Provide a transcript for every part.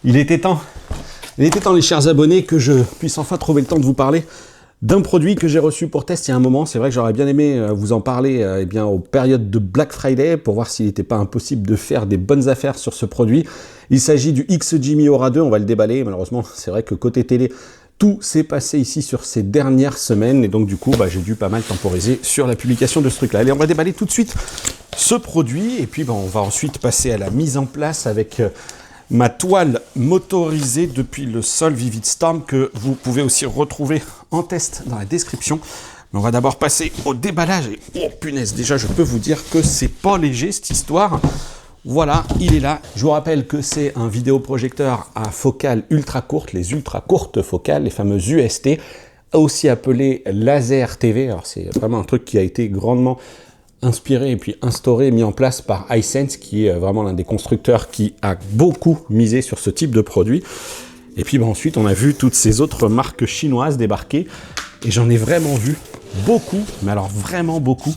Il était temps, les chers abonnés, que je puisse enfin trouver le temps de vous parler d'un produit que j'ai reçu pour test il y a un moment. C'est vrai que j'aurais bien aimé vous en parler aux périodes de Black Friday pour voir s'il n'était pas impossible de faire des bonnes affaires sur ce produit. Il s'agit du XGMI Aura 2, on va le déballer. Malheureusement, c'est vrai que côté télé, tout s'est passé ici sur ces dernières semaines et donc du coup, j'ai dû pas mal temporiser sur la publication de ce truc-là. Allez, on va déballer tout de suite ce produit et puis on va ensuite passer à la mise en place avec ma toile motorisée depuis le sol Vivid Storm que vous pouvez aussi retrouver en test dans la description. Mais on va d'abord passer au déballage et oh punaise, déjà je peux vous dire que c'est pas léger cette histoire. Voilà, il est là. Je vous rappelle que c'est un vidéoprojecteur à focale ultra courte, les ultra courtes focales, les fameuses UST, aussi appelées laser TV. Alors c'est vraiment un truc qui a été grandement inspiré et puis instauré, mis en place par Hisense, qui est vraiment l'un des constructeurs qui a beaucoup misé sur ce type de produit. Et puis ensuite, on a vu toutes ces autres marques chinoises débarquer, et j'en ai vraiment vu beaucoup, mais alors vraiment beaucoup,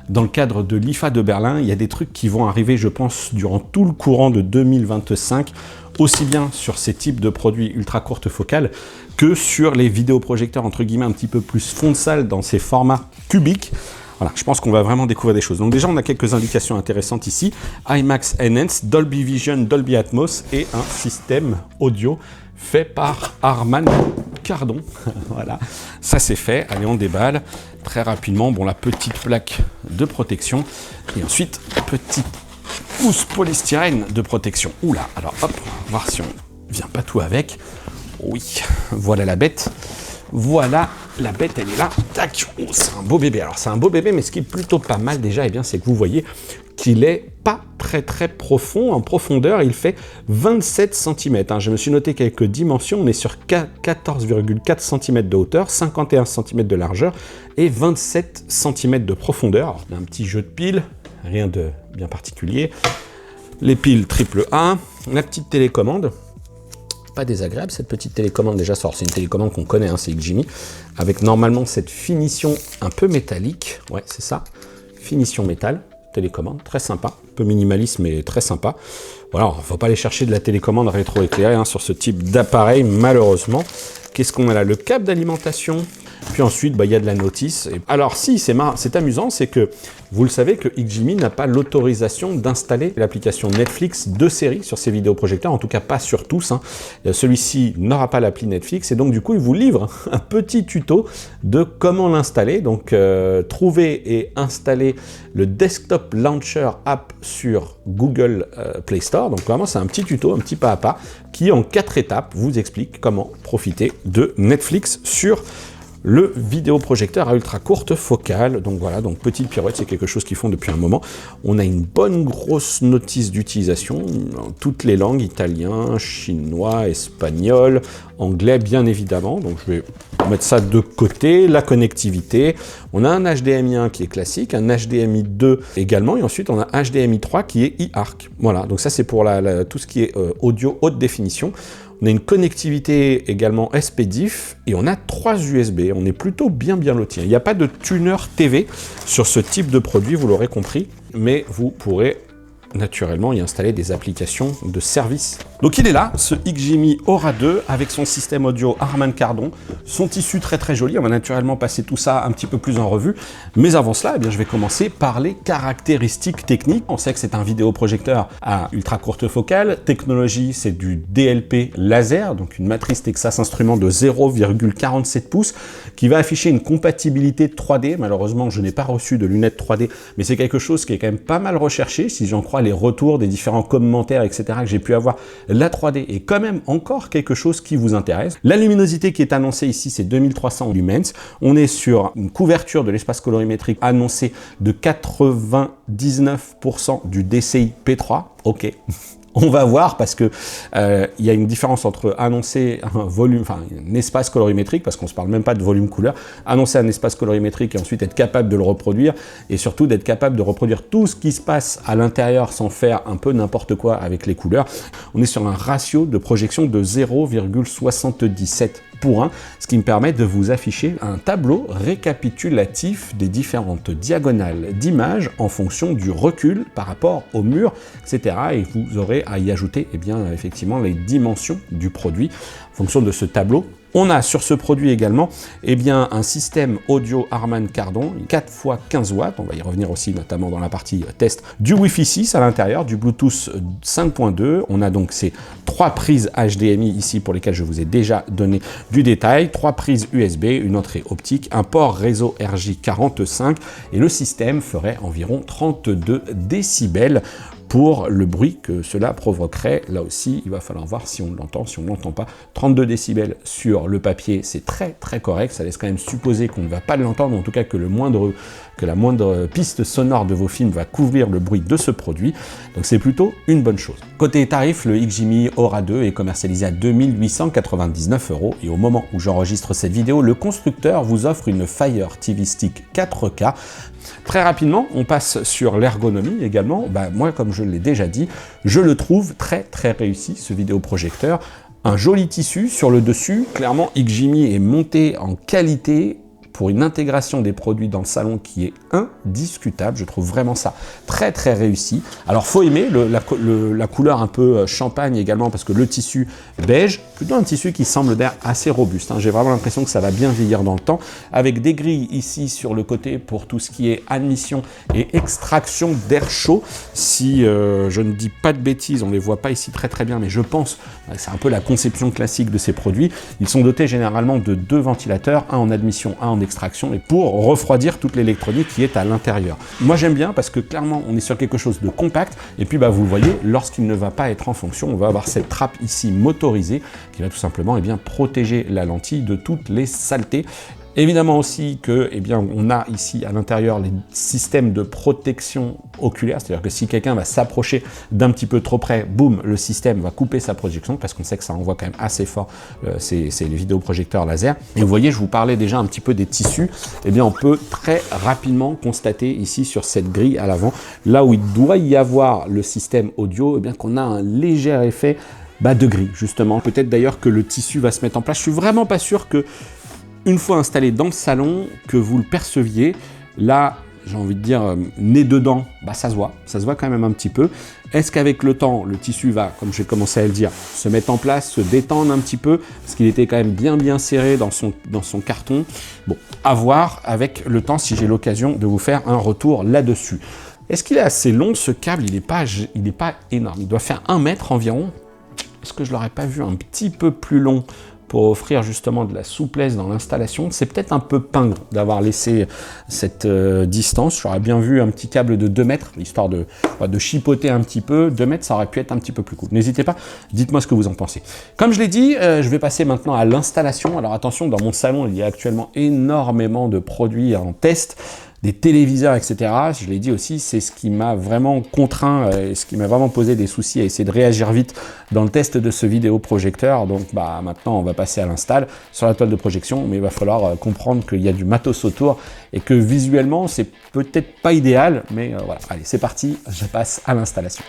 dans le cadre de l'IFA de Berlin. Il y a des trucs qui vont arriver, je pense, durant tout le courant de 2025, aussi bien sur ces types de produits ultra courtes focales que sur les vidéoprojecteurs, entre guillemets, un petit peu plus fond de salle dans ces formats cubiques. Voilà, je pense qu'on va vraiment découvrir des choses. Donc déjà, on a quelques indications intéressantes ici. IMAX Enhanced, Dolby Vision, Dolby Atmos et un système audio fait par Harman Kardon. Voilà, ça c'est fait. Allez, on déballe très rapidement. Bon, la petite plaque de protection et ensuite, petite housse polystyrène de protection. Oula, alors hop, on va voir si on vient pas tout avec. Oui, voilà la bête. Voilà, la bête, elle est là. Tac, oh, c'est un beau bébé. Alors, c'est un beau bébé, mais ce qui est plutôt pas mal déjà, c'est que vous voyez qu'il est pas très profond. En profondeur, il fait 27 cm. Je me suis noté quelques dimensions. On est sur 14,4 cm de hauteur, 51 cm de largeur et 27 cm de profondeur. Alors, on a un petit jeu de piles, rien de bien particulier. Les piles AAA, la petite télécommande. Pas désagréable cette petite télécommande, déjà c'est une télécommande qu'on connaît, c'est XGMI, avec normalement cette finition un peu métallique, ouais c'est ça, finition métal, télécommande, très sympa, un peu minimaliste mais très sympa. Voilà, il ne faut pas aller chercher de la télécommande rétro-éclairée sur ce type d'appareil malheureusement. Qu'est-ce qu'on a là? Le câble d'alimentation. Puis ensuite, il y a de la notice. Alors si, c'est amusant, c'est que vous le savez que XGMI n'a pas l'autorisation d'installer l'application Netflix de série sur ses vidéoprojecteurs, en tout cas pas sur tous. Celui-ci n'aura pas l'appli Netflix et donc du coup, il vous livre un petit tuto de comment l'installer. Donc, trouver et installer le Desktop Launcher App sur Google Play Store. Donc vraiment, c'est un petit tuto, un petit pas à pas, qui en 4 étapes vous explique comment profiter de Netflix sur le vidéoprojecteur à ultra courte focale. Donc voilà, donc petite pirouette, c'est quelque chose qu'ils font depuis un moment. On a une bonne grosse notice d'utilisation dans toutes les langues, italien, chinois, espagnol, anglais bien évidemment. Donc je vais mettre ça de côté. La connectivité, on a un HDMI 1 qui est classique, un HDMI 2 également, et ensuite on a un HDMI 3 qui est e-ARC. Voilà, donc ça c'est pour tout ce qui est audio haute définition. On a une connectivité également SPDIF et on a 3 USB. On est plutôt bien lotis. Il n'y a pas de tuner TV sur ce type de produit, vous l'aurez compris, mais vous pourrez naturellement y installer des applications de service. Donc il est là, ce XGMI Aura 2 avec son système audio Harman Kardon, son tissu très joli. On va naturellement passer tout ça un petit peu plus en revue, mais avant cela, je vais commencer par les caractéristiques techniques. On sait que c'est un vidéoprojecteur à ultra courte focale. Technologie, c'est du DLP laser, donc une matrice Texas Instruments de 0,47 pouces qui va afficher une compatibilité 3D. Malheureusement, je n'ai pas reçu de lunettes 3D, mais c'est quelque chose qui est quand même pas mal recherché, si j'en crois les retours des différents commentaires, etc. que j'ai pu avoir. La 3D est quand même encore quelque chose qui vous intéresse. La luminosité qui est annoncée ici, c'est 2300 lumens. On est sur une couverture de l'espace colorimétrique annoncée de 99% du DCI P3. Ok. On va voir parce que il y a une différence entre annoncer un volume, enfin un espace colorimétrique, parce qu'on se parle même pas de volume couleur, annoncer un espace colorimétrique et ensuite être capable de le reproduire, et surtout d'être capable de reproduire tout ce qui se passe à l'intérieur sans faire un peu n'importe quoi avec les couleurs. On est sur un ratio de projection de 0,77 pour 1, ce qui me permet de vous afficher un tableau récapitulatif des différentes diagonales d'images en fonction du recul par rapport au mur, etc. Et vous aurez à y ajouter eh bien, effectivement les dimensions du produit en fonction de ce tableau. On a sur ce produit également eh bien, un système audio Harman Kardon, 4 x 15 watts, on va y revenir aussi notamment dans la partie test, du Wi-Fi 6 à l'intérieur, du Bluetooth 5.2, on a donc ces 3 prises HDMI ici pour lesquelles je vous ai déjà donné du détail, 3 prises USB, une entrée optique, un port réseau RJ45 et le système ferait environ 32 décibels pour le bruit que cela provoquerait. Là aussi, il va falloir voir si on l'entend, si on ne l'entend pas. 32 décibels sur le papier, c'est très correct. Ça laisse quand même supposer qu'on ne va pas l'entendre, en tout cas que la moindre piste sonore de vos films va couvrir le bruit de ce produit. Donc c'est plutôt une bonne chose. Côté tarif, le XGIMI Aura 2 est commercialisé à 2899 € et au moment où j'enregistre cette vidéo, le constructeur vous offre une Fire TV Stick 4K. Très rapidement, on passe sur l'ergonomie également. Moi, comme je l'ai déjà dit, je le trouve très réussi, ce vidéoprojecteur. Un joli tissu sur le dessus. Clairement, XGIMI est monté en qualité pour une intégration des produits dans le salon qui est indiscutable. Je trouve vraiment ça très réussi. Alors, faut aimer la couleur un peu champagne également, parce que le tissu beige, plutôt un tissu qui semble d'air assez robuste. J'ai vraiment l'impression que ça va bien vieillir dans le temps, avec des grilles ici sur le côté pour tout ce qui est admission et extraction d'air chaud. Si je ne dis pas de bêtises, on ne les voit pas ici très bien, mais je pense, c'est un peu la conception classique de ces produits. Ils sont dotés généralement de 2 ventilateurs, un en admission, un en extraction, et pour refroidir toute l'électronique qui est à l'intérieur. Moi j'aime bien parce que clairement on est sur quelque chose de compact, et puis vous le voyez, lorsqu'il ne va pas être en fonction, on va avoir cette trappe ici motorisée qui va tout simplement protéger la lentille de toutes les saletés. Évidemment aussi que, on a ici à l'intérieur les systèmes de protection oculaire, c'est-à-dire que si quelqu'un va s'approcher d'un petit peu trop près, boum, le système va couper sa projection, parce qu'on sait que ça envoie quand même assez fort, c'est les vidéoprojecteurs laser. Et vous voyez, je vous parlais déjà un petit peu des tissus, on peut très rapidement constater ici sur cette grille à l'avant, là où il doit y avoir le système audio, qu'on a un léger effet de gris, justement. Peut-être d'ailleurs que le tissu va se mettre en place. Je suis vraiment pas sûr que, une fois installé dans le salon, que vous le perceviez. Là, j'ai envie de dire, nez dedans, ça se voit quand même un petit peu. Est-ce qu'avec le temps, le tissu va, comme j'ai commencé à le dire, se mettre en place, se détendre un petit peu, parce qu'il était quand même bien serré dans son carton. Bon, à voir avec le temps si j'ai l'occasion de vous faire un retour là-dessus. Est-ce qu'il est assez long, ce câble? Il n'est pas énorme, il doit faire 1 mètre environ. Est-ce que je l'aurais pas vu un petit peu plus long pour offrir justement de la souplesse dans l'installation? C'est peut-être un peu pingre d'avoir laissé cette distance. J'aurais bien vu un petit câble de 2 mètres, histoire de chipoter un petit peu. 2 mètres, ça aurait pu être un petit peu plus cool. N'hésitez pas, dites-moi ce que vous en pensez. Comme je l'ai dit, je vais passer maintenant à l'installation. Alors attention, dans mon salon, il y a actuellement énormément de produits en test, des téléviseurs, etc. Je l'ai dit aussi, c'est ce qui m'a vraiment contraint, ce qui m'a vraiment posé des soucis à essayer de réagir vite dans le test de ce vidéoprojecteur. Donc maintenant, on va passer à l'install sur la toile de projection, mais il va falloir comprendre qu'il y a du matos autour et que visuellement, c'est peut-être pas idéal, mais voilà. Allez, c'est parti, je passe à l'installation.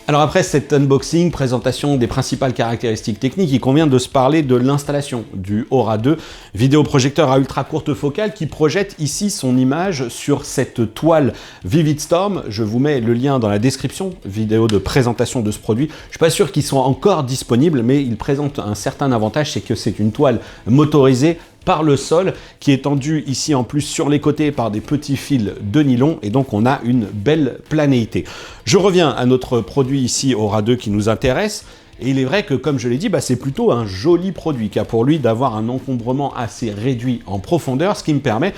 Alors après cet unboxing, présentation des principales caractéristiques techniques, il convient de se parler de l'installation du Aura 2, vidéoprojecteur à ultra courte focale qui projette ici son image sur cette toile Vivid Storm. Je vous mets le lien dans la description, vidéo de présentation de ce produit. Je ne suis pas sûr qu'ils soient encore disponibles, mais il présente un certain avantage, c'est que c'est une toile motorisée par le sol, qui est tendu ici en plus sur les côtés par des petits fils de nylon, et donc on a une belle planéité. Je reviens à notre produit ici, Aura 2, qui nous intéresse. Et il est vrai que, comme je l'ai dit, c'est plutôt un joli produit qui a pour lui d'avoir un encombrement assez réduit en profondeur, ce qui me permet,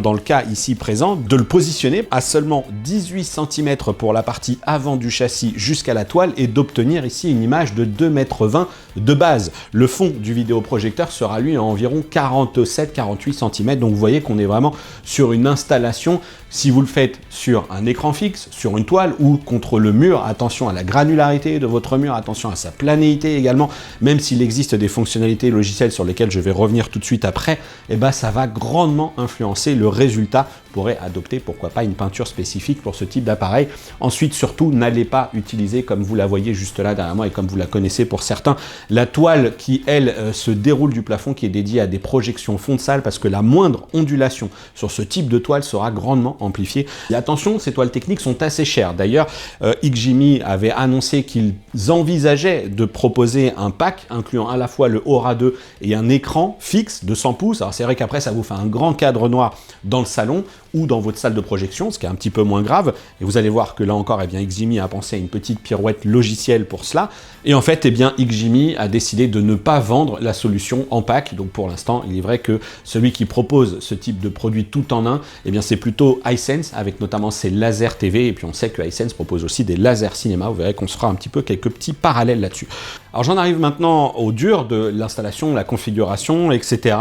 dans le cas ici présent, de le positionner à seulement 18 cm pour la partie avant du châssis jusqu'à la toile et d'obtenir ici une image de 2,20 m de base. Le fond du vidéoprojecteur sera lui à environ 47-48 cm, donc vous voyez qu'on est vraiment sur une installation. Si vous le faites sur un écran fixe, sur une toile ou contre le mur, attention à la granularité de votre mur, attention à sa planéité également, même s'il existe des fonctionnalités logicielles sur lesquelles je vais revenir tout de suite après, ça va grandement influencer le résultat. Vous pourrez adopter, pourquoi pas, une peinture spécifique pour ce type d'appareil. Ensuite, surtout, n'allez pas utiliser, comme vous la voyez juste là derrière moi et comme vous la connaissez pour certains, la toile qui, elle, se déroule du plafond, qui est dédiée à des projections fond de salle, parce que la moindre ondulation sur ce type de toile sera grandement amplifiée. Et attention, ces toiles techniques sont assez chères. D'ailleurs, XGIMI avait annoncé qu'ils envisageaient de proposer un pack incluant à la fois le Aura 2 et un écran fixe de 100 pouces. Alors c'est vrai qu'après, ça vous fait un grand cadre noir dans le salon ou dans votre salle de projection, ce qui est un petit peu moins grave. Et vous allez voir que là encore, XGIMI a pensé à une petite pirouette logicielle pour cela. Et en fait, XGIMI a décidé de ne pas vendre la solution en pack. Donc pour l'instant, il est vrai que celui qui propose ce type de produit tout en un, c'est plutôt Hisense, avec notamment ses lasers TV. Et puis on sait que Hisense propose aussi des lasers cinéma. Vous verrez qu'on se fera un petit peu quelques petits parallèles là-dessus. Alors j'en arrive maintenant au dur de l'installation, la configuration, etc.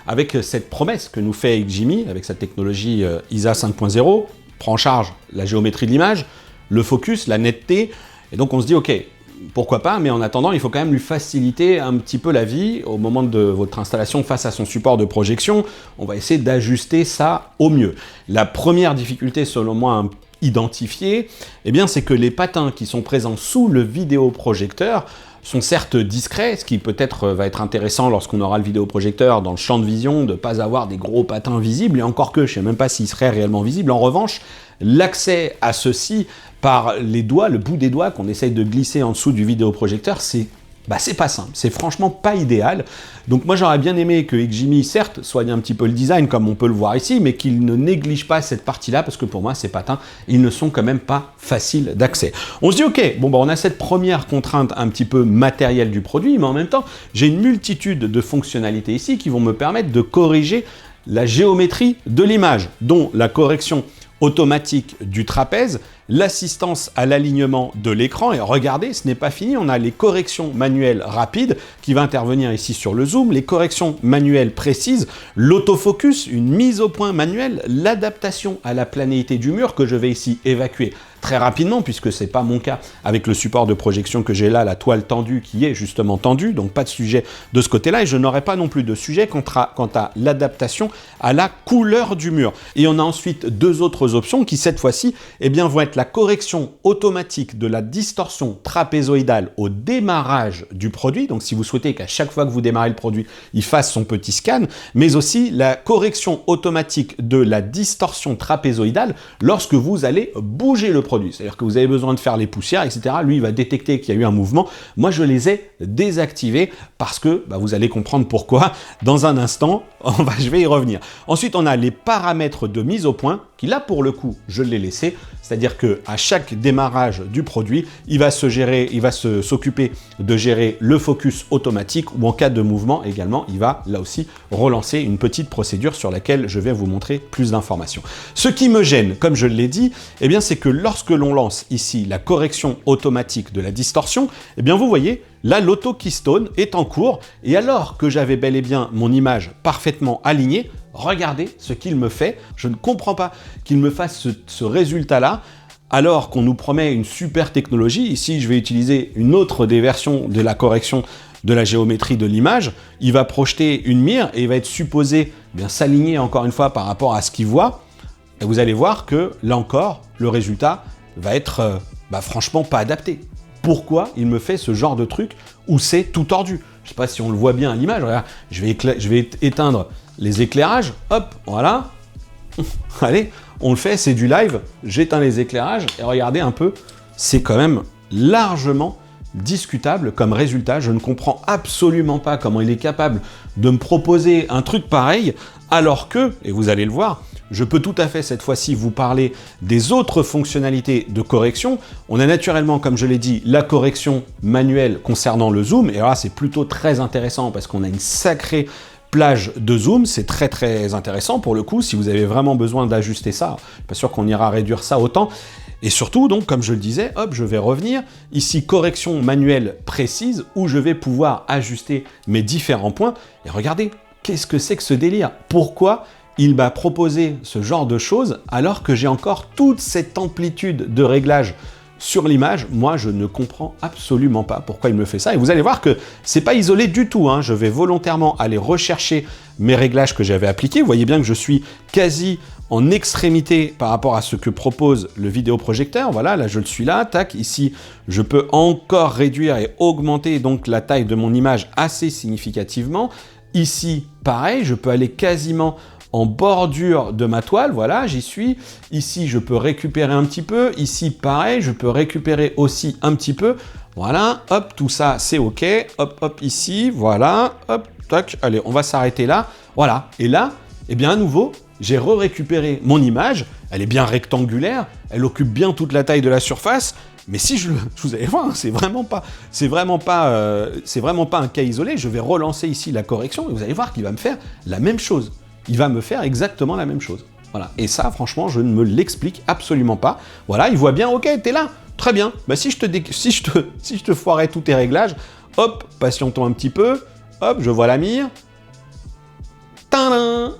avec cette promesse que nous fait XGIMI, avec sa technologie ISA 5.0, prend en charge la géométrie de l'image, le focus, la netteté, et donc on se dit ok, pourquoi pas, mais en attendant, il faut quand même lui faciliter un petit peu la vie au moment de votre installation face à son support de projection. On va essayer d'ajuster ça au mieux. La première difficulté, selon moi, identifiée, c'est que les patins qui sont présents sous le vidéoprojecteur sont certes discrets, ce qui peut-être va être intéressant lorsqu'on aura le vidéoprojecteur dans le champ de vision, de ne pas avoir des gros patins visibles, et encore que je ne sais même pas s'ils seraient réellement visibles. En revanche, l'accès à ceux-ci par les doigts, le bout des doigts qu'on essaye de glisser en dessous du vidéoprojecteur, c'est pas simple, c'est franchement pas idéal. Donc moi j'aurais bien aimé que XGIMI, certes, soigne un petit peu le design comme on peut le voir ici, mais qu'il ne néglige pas cette partie-là, parce que pour moi ces patins, ils ne sont quand même pas faciles d'accès. On se dit ok, on a cette première contrainte un petit peu matérielle du produit, mais en même temps, j'ai une multitude de fonctionnalités ici qui vont me permettre de corriger la géométrie de l'image, dont la correction automatique du trapèze, l'assistance à l'alignement de l'écran, et regardez, ce n'est pas fini, on a les corrections manuelles rapides qui va intervenir ici sur le zoom, les corrections manuelles précises, l'autofocus, une mise au point manuelle, l'adaptation à la planéité du mur que je vais ici évacuer très rapidement, puisque c'est pas mon cas avec le support de projection que j'ai là, la toile tendue qui est justement tendue, donc pas de sujet de ce côté-là, et je n'aurai pas non plus de sujet quant à l'adaptation à la couleur du mur. Et on a ensuite deux autres options qui, cette fois-ci, vont être la correction automatique de la distorsion trapézoïdale au démarrage du produit, donc si vous souhaitez qu'à chaque fois que vous démarrez le produit, il fasse son petit scan, mais aussi la correction automatique de la distorsion trapézoïdale lorsque vous allez bouger le produit. C'est-à-dire que vous avez besoin de faire les poussières, etc. Lui, il va détecter qu'il y a eu un mouvement. Moi, je les ai désactivés parce que, vous allez comprendre pourquoi dans un instant. Je vais y revenir. Ensuite, on a les paramètres de mise au point qui, là, pour le coup, je l'ai laissé. C'est-à-dire que à chaque démarrage du produit, il va s'occuper de gérer le focus automatique, ou en cas de mouvement également, il va là aussi relancer une petite procédure sur laquelle je vais vous montrer plus d'informations. Ce qui me gêne, comme je l'ai dit, c'est que lorsque l'on lance ici la correction automatique de la distorsion, vous voyez, là, l'auto-keystone est en cours, et alors que j'avais bel et bien mon image parfaitement alignée, regardez ce qu'il me fait. Je ne comprends pas qu'il me fasse ce résultat-là, alors qu'on nous promet une super technologie. Ici, je vais utiliser une autre des versions de la correction de la géométrie de l'image. Il va projeter une mire et il va être supposé s'aligner encore une fois par rapport à ce qu'il voit. Et vous allez voir que, là encore, le résultat va être franchement pas adapté. Pourquoi il me fait ce genre de truc où c'est tout tordu? Je ne sais pas si on le voit bien à l'image. Regarde, je vais éteindre les éclairages. Hop, voilà. Allez, on le fait, c'est du live. J'éteins les éclairages et regardez un peu. C'est quand même largement discutable comme résultat. Je ne comprends absolument pas comment il est capable de me proposer un truc pareil alors que, et vous allez le voir, je peux tout à fait cette fois-ci vous parler des autres fonctionnalités de correction. On a naturellement, comme je l'ai dit, la correction manuelle concernant le zoom, et là c'est plutôt très intéressant parce qu'on a une sacrée plage de zoom, c'est très très intéressant pour le coup, si vous avez vraiment besoin d'ajuster ça, je suis pas sûr qu'on ira réduire ça autant. Et surtout, donc, comme je le disais, hop, je vais revenir, ici, correction manuelle précise, où je vais pouvoir ajuster mes différents points. Et regardez, qu'est-ce que c'est que ce délire? Pourquoi il m'a proposé ce genre de choses alors que j'ai encore toute cette amplitude de réglage sur l'image? Moi, je ne comprends absolument pas pourquoi il me fait ça. Et vous allez voir que c'est pas isolé du tout, hein. Je vais volontairement aller rechercher mes réglages que j'avais appliqués. Vous voyez bien que je suis quasi en extrémité par rapport à ce que propose le vidéoprojecteur. Voilà, là je le suis là, tac, ici je peux encore réduire et augmenter donc la taille de mon image assez significativement. Ici, pareil, je peux aller quasiment en bordure de ma toile, voilà, j'y suis. Ici, je peux récupérer un petit peu. Ici, pareil, je peux récupérer aussi un petit peu. Voilà, hop, tout ça, c'est OK. Hop, hop, ici, voilà, hop, tac. Allez, on va s'arrêter là. Voilà, et là, eh bien, à nouveau, j'ai récupéré mon image. Elle est bien rectangulaire, elle occupe bien toute la taille de la surface. Mais si vous allez voir, c'est vraiment pas un cas isolé. Je vais relancer ici la correction et vous allez voir qu'il va me faire la même chose. Il va me faire exactement la même chose. Voilà. Et ça, franchement, je ne me l'explique absolument pas. Voilà, il voit bien, OK, t'es là, très bien. Bah, si je te foirais tous tes réglages, hop, patientons un petit peu, hop, je vois la mire. Tadam!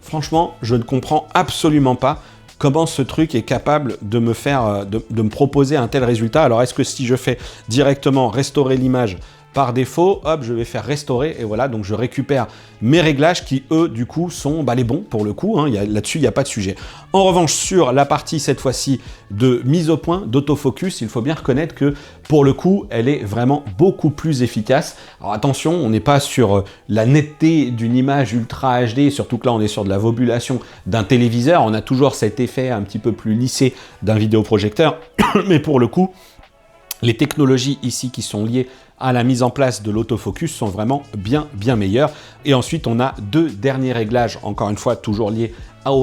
Franchement, je ne comprends absolument pas comment ce truc est capable de me faire, de me proposer un tel résultat. Alors, est-ce que si je fais directement restaurer l'image par défaut, hop, je vais faire restaurer et voilà, donc je récupère mes réglages qui, eux, du coup, sont les bons pour le coup, hein, là-dessus, il n'y a pas de sujet. En revanche, sur la partie, cette fois-ci, de mise au point, d'autofocus, il faut bien reconnaître que, pour le coup, elle est vraiment beaucoup plus efficace. Alors attention, on n'est pas sur la netteté d'une image Ultra HD, surtout que là, on est sur de la vobulation d'un téléviseur, on a toujours cet effet un petit peu plus lissé d'un vidéoprojecteur, mais pour le coup, les technologies ici qui sont liées à la mise en place de l'autofocus sont vraiment bien meilleures. Et ensuite, on a deux derniers réglages, encore une fois, toujours liés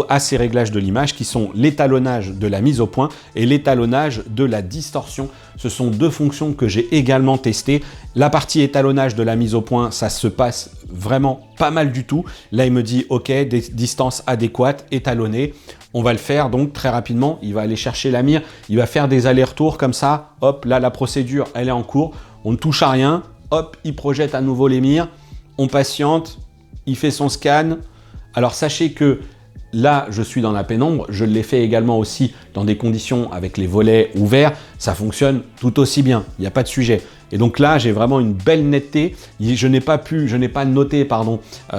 à ces réglages de l'image, qui sont l'étalonnage de la mise au point et l'étalonnage de la distorsion. Ce sont deux fonctions que j'ai également testées. La partie étalonnage de la mise au point, ça se passe vraiment pas mal du tout. Là, il me dit, OK, des distances adéquates, étalonnées. On va le faire donc très rapidement. Il va aller chercher la mire, il va faire des allers-retours comme ça. Hop, là, la procédure, elle est en cours. On ne touche à rien. Hop, il projette à nouveau les mires. On patiente. Il fait son scan. Alors, sachez que là, je suis dans la pénombre. Je l'ai fait également aussi dans des conditions avec les volets ouverts. Ça fonctionne tout aussi bien. Il n'y a pas de sujet. Et donc là, j'ai vraiment une belle netteté. Je n'ai pas noté,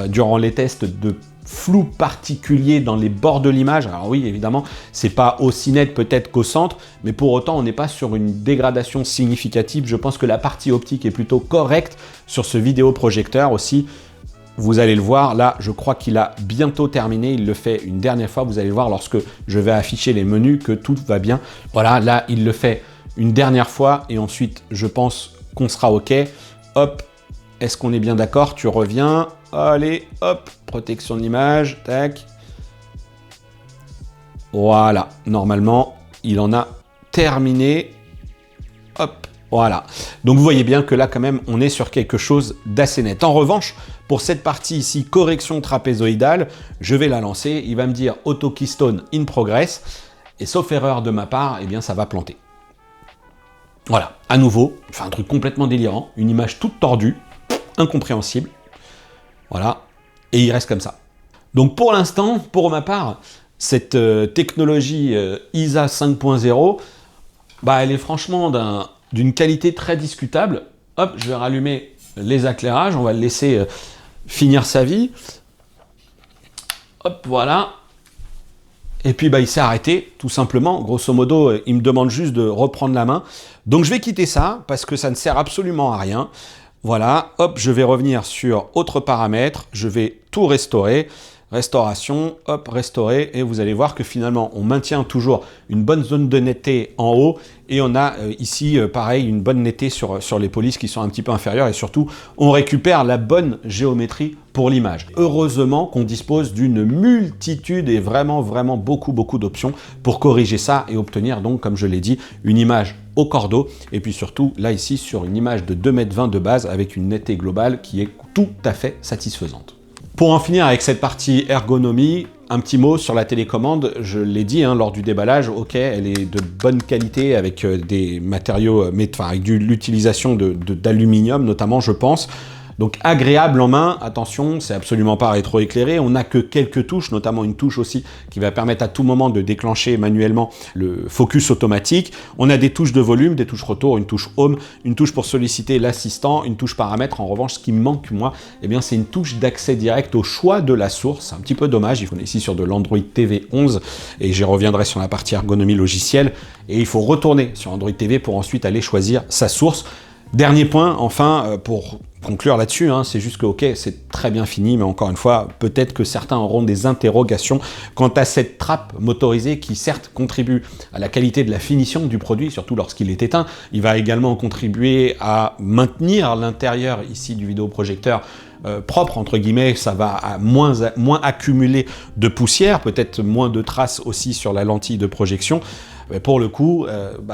durant les tests de flou particulier dans les bords de l'image. Alors oui, évidemment, c'est pas aussi net peut-être qu'au centre, mais pour autant, on n'est pas sur une dégradation significative. Je pense que la partie optique est plutôt correcte sur ce vidéoprojecteur aussi. Vous allez le voir, là, je crois qu'il a bientôt terminé. Il le fait une dernière fois. Vous allez voir lorsque je vais afficher les menus que tout va bien. Voilà, là, il le fait une dernière fois et ensuite, je pense qu'on sera OK. Hop, est-ce qu'on est bien d'accord? Tu reviens. Allez, hop, protection de l'image, tac. Voilà, normalement, il en a terminé. Hop, voilà. Donc vous voyez bien que là, quand même, on est sur quelque chose d'assez net. En revanche, pour cette partie ici, correction trapézoïdale, je vais la lancer. Il va me dire Auto Keystone in progress. Et sauf erreur de ma part, eh bien, ça va planter. Voilà, à nouveau, enfin un truc complètement délirant. Une image toute tordue, incompréhensible. Voilà, et il reste comme ça. Donc pour l'instant, pour ma part, cette technologie ISA 5.0, elle est franchement d'une qualité très discutable. Hop, je vais rallumer les éclairages, on va le laisser finir sa vie. Hop, voilà. Et puis il s'est arrêté, tout simplement. Grosso modo, il me demande juste de reprendre la main. Donc je vais quitter ça, parce que ça ne sert absolument à rien. Voilà, hop, je vais revenir sur autres paramètres, je vais tout restaurer. restauration, hop, restaurer, et vous allez voir que finalement, on maintient toujours une bonne zone de netteté en haut, et on a ici, pareil, une bonne netteté sur les polices qui sont un petit peu inférieures, et surtout, on récupère la bonne géométrie pour l'image. Heureusement qu'on dispose d'une multitude et vraiment beaucoup d'options pour corriger ça et obtenir donc, comme je l'ai dit, une image au cordeau, et puis surtout, là ici, sur une image de 2,20 m de base, avec une netteté globale qui est tout à fait satisfaisante. Pour en finir avec cette partie ergonomie, un petit mot sur la télécommande. Je l'ai dit lors du déballage, ok, elle est de bonne qualité avec des matériaux, avec l'utilisation d'aluminium notamment, je pense. Donc agréable en main, attention, c'est absolument pas rétroéclairé, on n'a que quelques touches, notamment une touche aussi qui va permettre à tout moment de déclencher manuellement le focus automatique. On a des touches de volume, des touches retour, une touche home, une touche pour solliciter l'assistant, une touche paramètres. En revanche, ce qui me manque moi, eh bien c'est une touche d'accès direct au choix de la source. C'est un petit peu dommage, on est ici sur de l'Android TV 11 et j'y reviendrai sur la partie ergonomie logicielle, et il faut retourner sur Android TV pour ensuite aller choisir sa source. Dernier point, enfin, pour conclure là-dessus, c'est juste que, ok, c'est très bien fini, mais encore une fois, peut-être que certains auront des interrogations quant à cette trappe motorisée qui, certes, contribue à la qualité de la finition du produit, surtout lorsqu'il est éteint. Il va également contribuer à maintenir l'intérieur ici du vidéoprojecteur propre, entre guillemets, ça va moins accumuler de poussière, peut-être moins de traces aussi sur la lentille de projection. Mais pour le coup,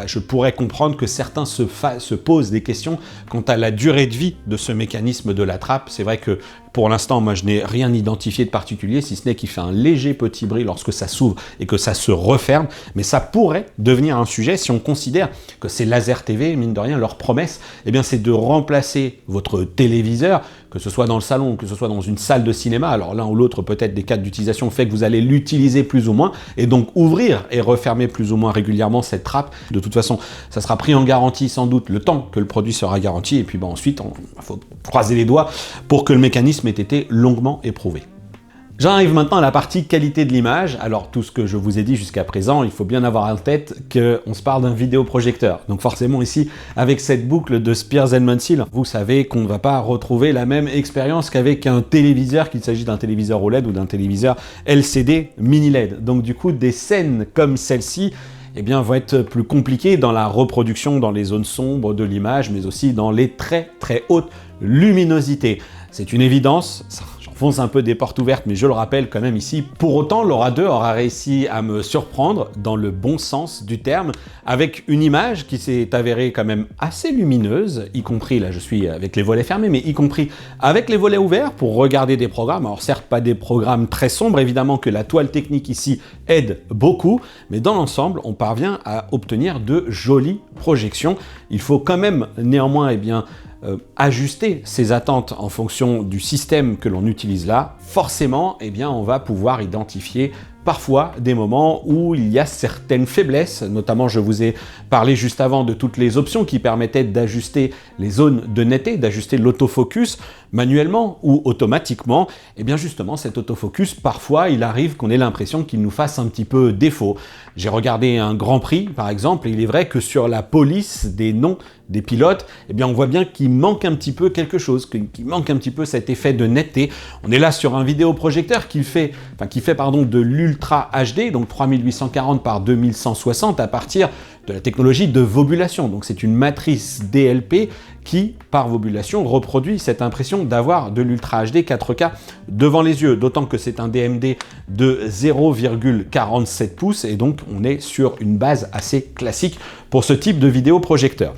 je pourrais comprendre que certains se posent des questions quant à la durée de vie de ce mécanisme de la trappe. C'est vrai que pour l'instant, moi, je n'ai rien identifié de particulier, si ce n'est qu'il fait un léger petit bruit lorsque ça s'ouvre et que ça se referme. Mais ça pourrait devenir un sujet si on considère que ces laser TV, mine de rien, leur promesse, eh bien, c'est de remplacer votre téléviseur, que ce soit dans le salon ou que ce soit dans une salle de cinéma. Alors l'un ou l'autre, peut-être des cas d'utilisation fait que vous allez l'utiliser plus ou moins, et donc ouvrir et refermer plus ou moins régulièrement cette trappe. De toute façon, ça sera pris en garantie sans doute le temps que le produit sera garanti, et puis ensuite, il faut croiser les doigts pour que le mécanisme ait été longuement éprouvé. J'en arrive maintenant à la partie qualité de l'image. Alors tout ce que je vous ai dit jusqu'à présent, il faut bien avoir en tête qu'on se parle d'un vidéoprojecteur. Donc forcément ici, avec cette boucle de Spears & Monsil, vous savez qu'on ne va pas retrouver la même expérience qu'avec un téléviseur, qu'il s'agit d'un téléviseur OLED ou d'un téléviseur LCD mini LED. Donc du coup, des scènes comme celle-ci, eh bien, vont être plus compliquées dans la reproduction dans les zones sombres de l'image, mais aussi dans les très hautes luminosités. C'est une évidence. Fonce un peu des portes ouvertes, mais je le rappelle quand même ici. Pour autant, Laura 2 aura réussi à me surprendre dans le bon sens du terme, avec une image qui s'est avérée quand même assez lumineuse, y compris, là je suis avec les volets fermés, mais y compris avec les volets ouverts pour regarder des programmes. Alors certes, pas des programmes très sombres, évidemment que la toile technique ici aide beaucoup, mais dans l'ensemble, on parvient à obtenir de jolies projections. Il faut quand même néanmoins, ajuster ses attentes en fonction du système que l'on utilise là. Forcément, on va pouvoir identifier parfois des moments où il y a certaines faiblesses, notamment je vous ai parlé juste avant de toutes les options qui permettaient d'ajuster les zones de netteté, d'ajuster l'autofocus manuellement ou automatiquement. Et bien justement, cet autofocus, parfois, il arrive qu'on ait l'impression qu'il nous fasse un petit peu défaut. J'ai regardé un Grand Prix, par exemple, et il est vrai que sur la police des noms des pilotes, on voit bien qu'il manque un petit peu quelque chose, qu'il manque un petit peu cet effet de netteté. On est là sur un vidéoprojecteur qui fait de l'Ultra HD, donc 3840 par 2160 à partir de la technologie de Vobulation. Donc c'est une matrice DLP qui, par Vobulation, reproduit cette impression d'avoir de l'Ultra HD 4K devant les yeux, d'autant que c'est un DMD de 0,47 pouces, et donc on est sur une base assez classique pour ce type de vidéoprojecteur.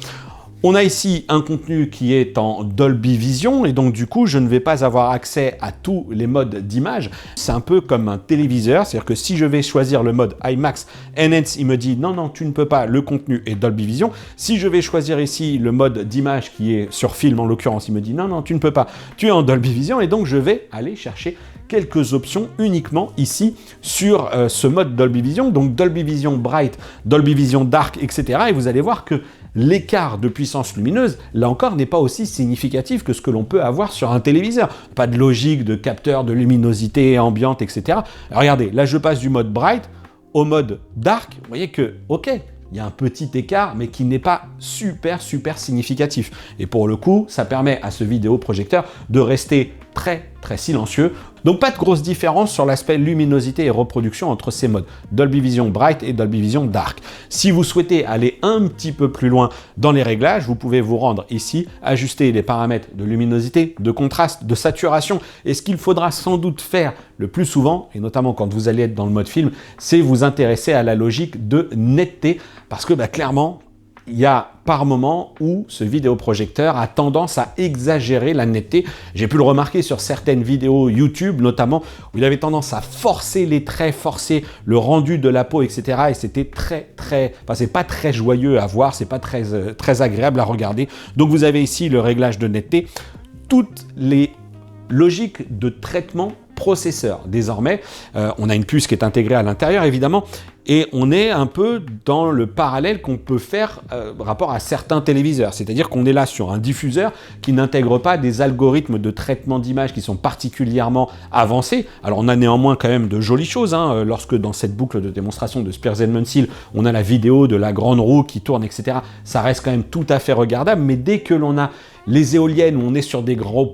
On a ici un contenu qui est en Dolby Vision, et donc du coup je ne vais pas avoir accès à tous les modes d'image. C'est un peu comme un téléviseur, c'est-à-dire que si je vais choisir le mode IMAX Enhance, il me dit non, tu ne peux pas, le contenu est Dolby Vision. Si je vais choisir ici le mode d'image qui est sur film en l'occurrence, il me dit non, tu ne peux pas, tu es en Dolby Vision, et donc je vais aller chercher quelques options uniquement ici sur ce mode Dolby Vision, donc Dolby Vision Bright, Dolby Vision Dark, etc. Et vous allez voir que l'écart de puissance lumineuse, là encore, n'est pas aussi significatif que ce que l'on peut avoir sur un téléviseur. Pas de logique de capteur de luminosité ambiante, etc. Alors, regardez, là je passe du mode Bright au mode Dark. Vous voyez que, ok, il y a un petit écart, mais qui n'est pas super significatif. Et pour le coup, ça permet à ce vidéoprojecteur de rester très silencieux. Donc pas de grosse différence sur l'aspect luminosité et reproduction entre ces modes Dolby Vision Bright et Dolby Vision Dark. Si vous souhaitez aller un petit peu plus loin dans les réglages, vous pouvez vous rendre ici, ajuster les paramètres de luminosité, de contraste, de saturation. Et ce qu'il faudra sans doute faire le plus souvent, et notamment quand vous allez être dans le mode film, c'est vous intéresser à la logique de netteté, parce que clairement, il y a par moment où ce vidéoprojecteur a tendance à exagérer la netteté. J'ai pu le remarquer sur certaines vidéos YouTube, notamment, où il avait tendance à forcer les traits, forcer le rendu de la peau, etc. Et c'était c'est pas très joyeux à voir, c'est pas très agréable à regarder. Donc vous avez ici le réglage de netteté, toutes les logiques de traitement processeur. Désormais, on a une puce qui est intégrée à l'intérieur, évidemment, et on est un peu dans le parallèle qu'on peut faire rapport à certains téléviseurs. C'est-à-dire qu'on est là sur un diffuseur qui n'intègre pas des algorithmes de traitement d'image qui sont particulièrement avancés. Alors on a néanmoins quand même de jolies choses, lorsque dans cette boucle de démonstration de Spears & Munsell, on a la vidéo de la grande roue qui tourne, etc. Ça reste quand même tout à fait regardable, mais dès que l'on a les éoliennes où on est sur des gros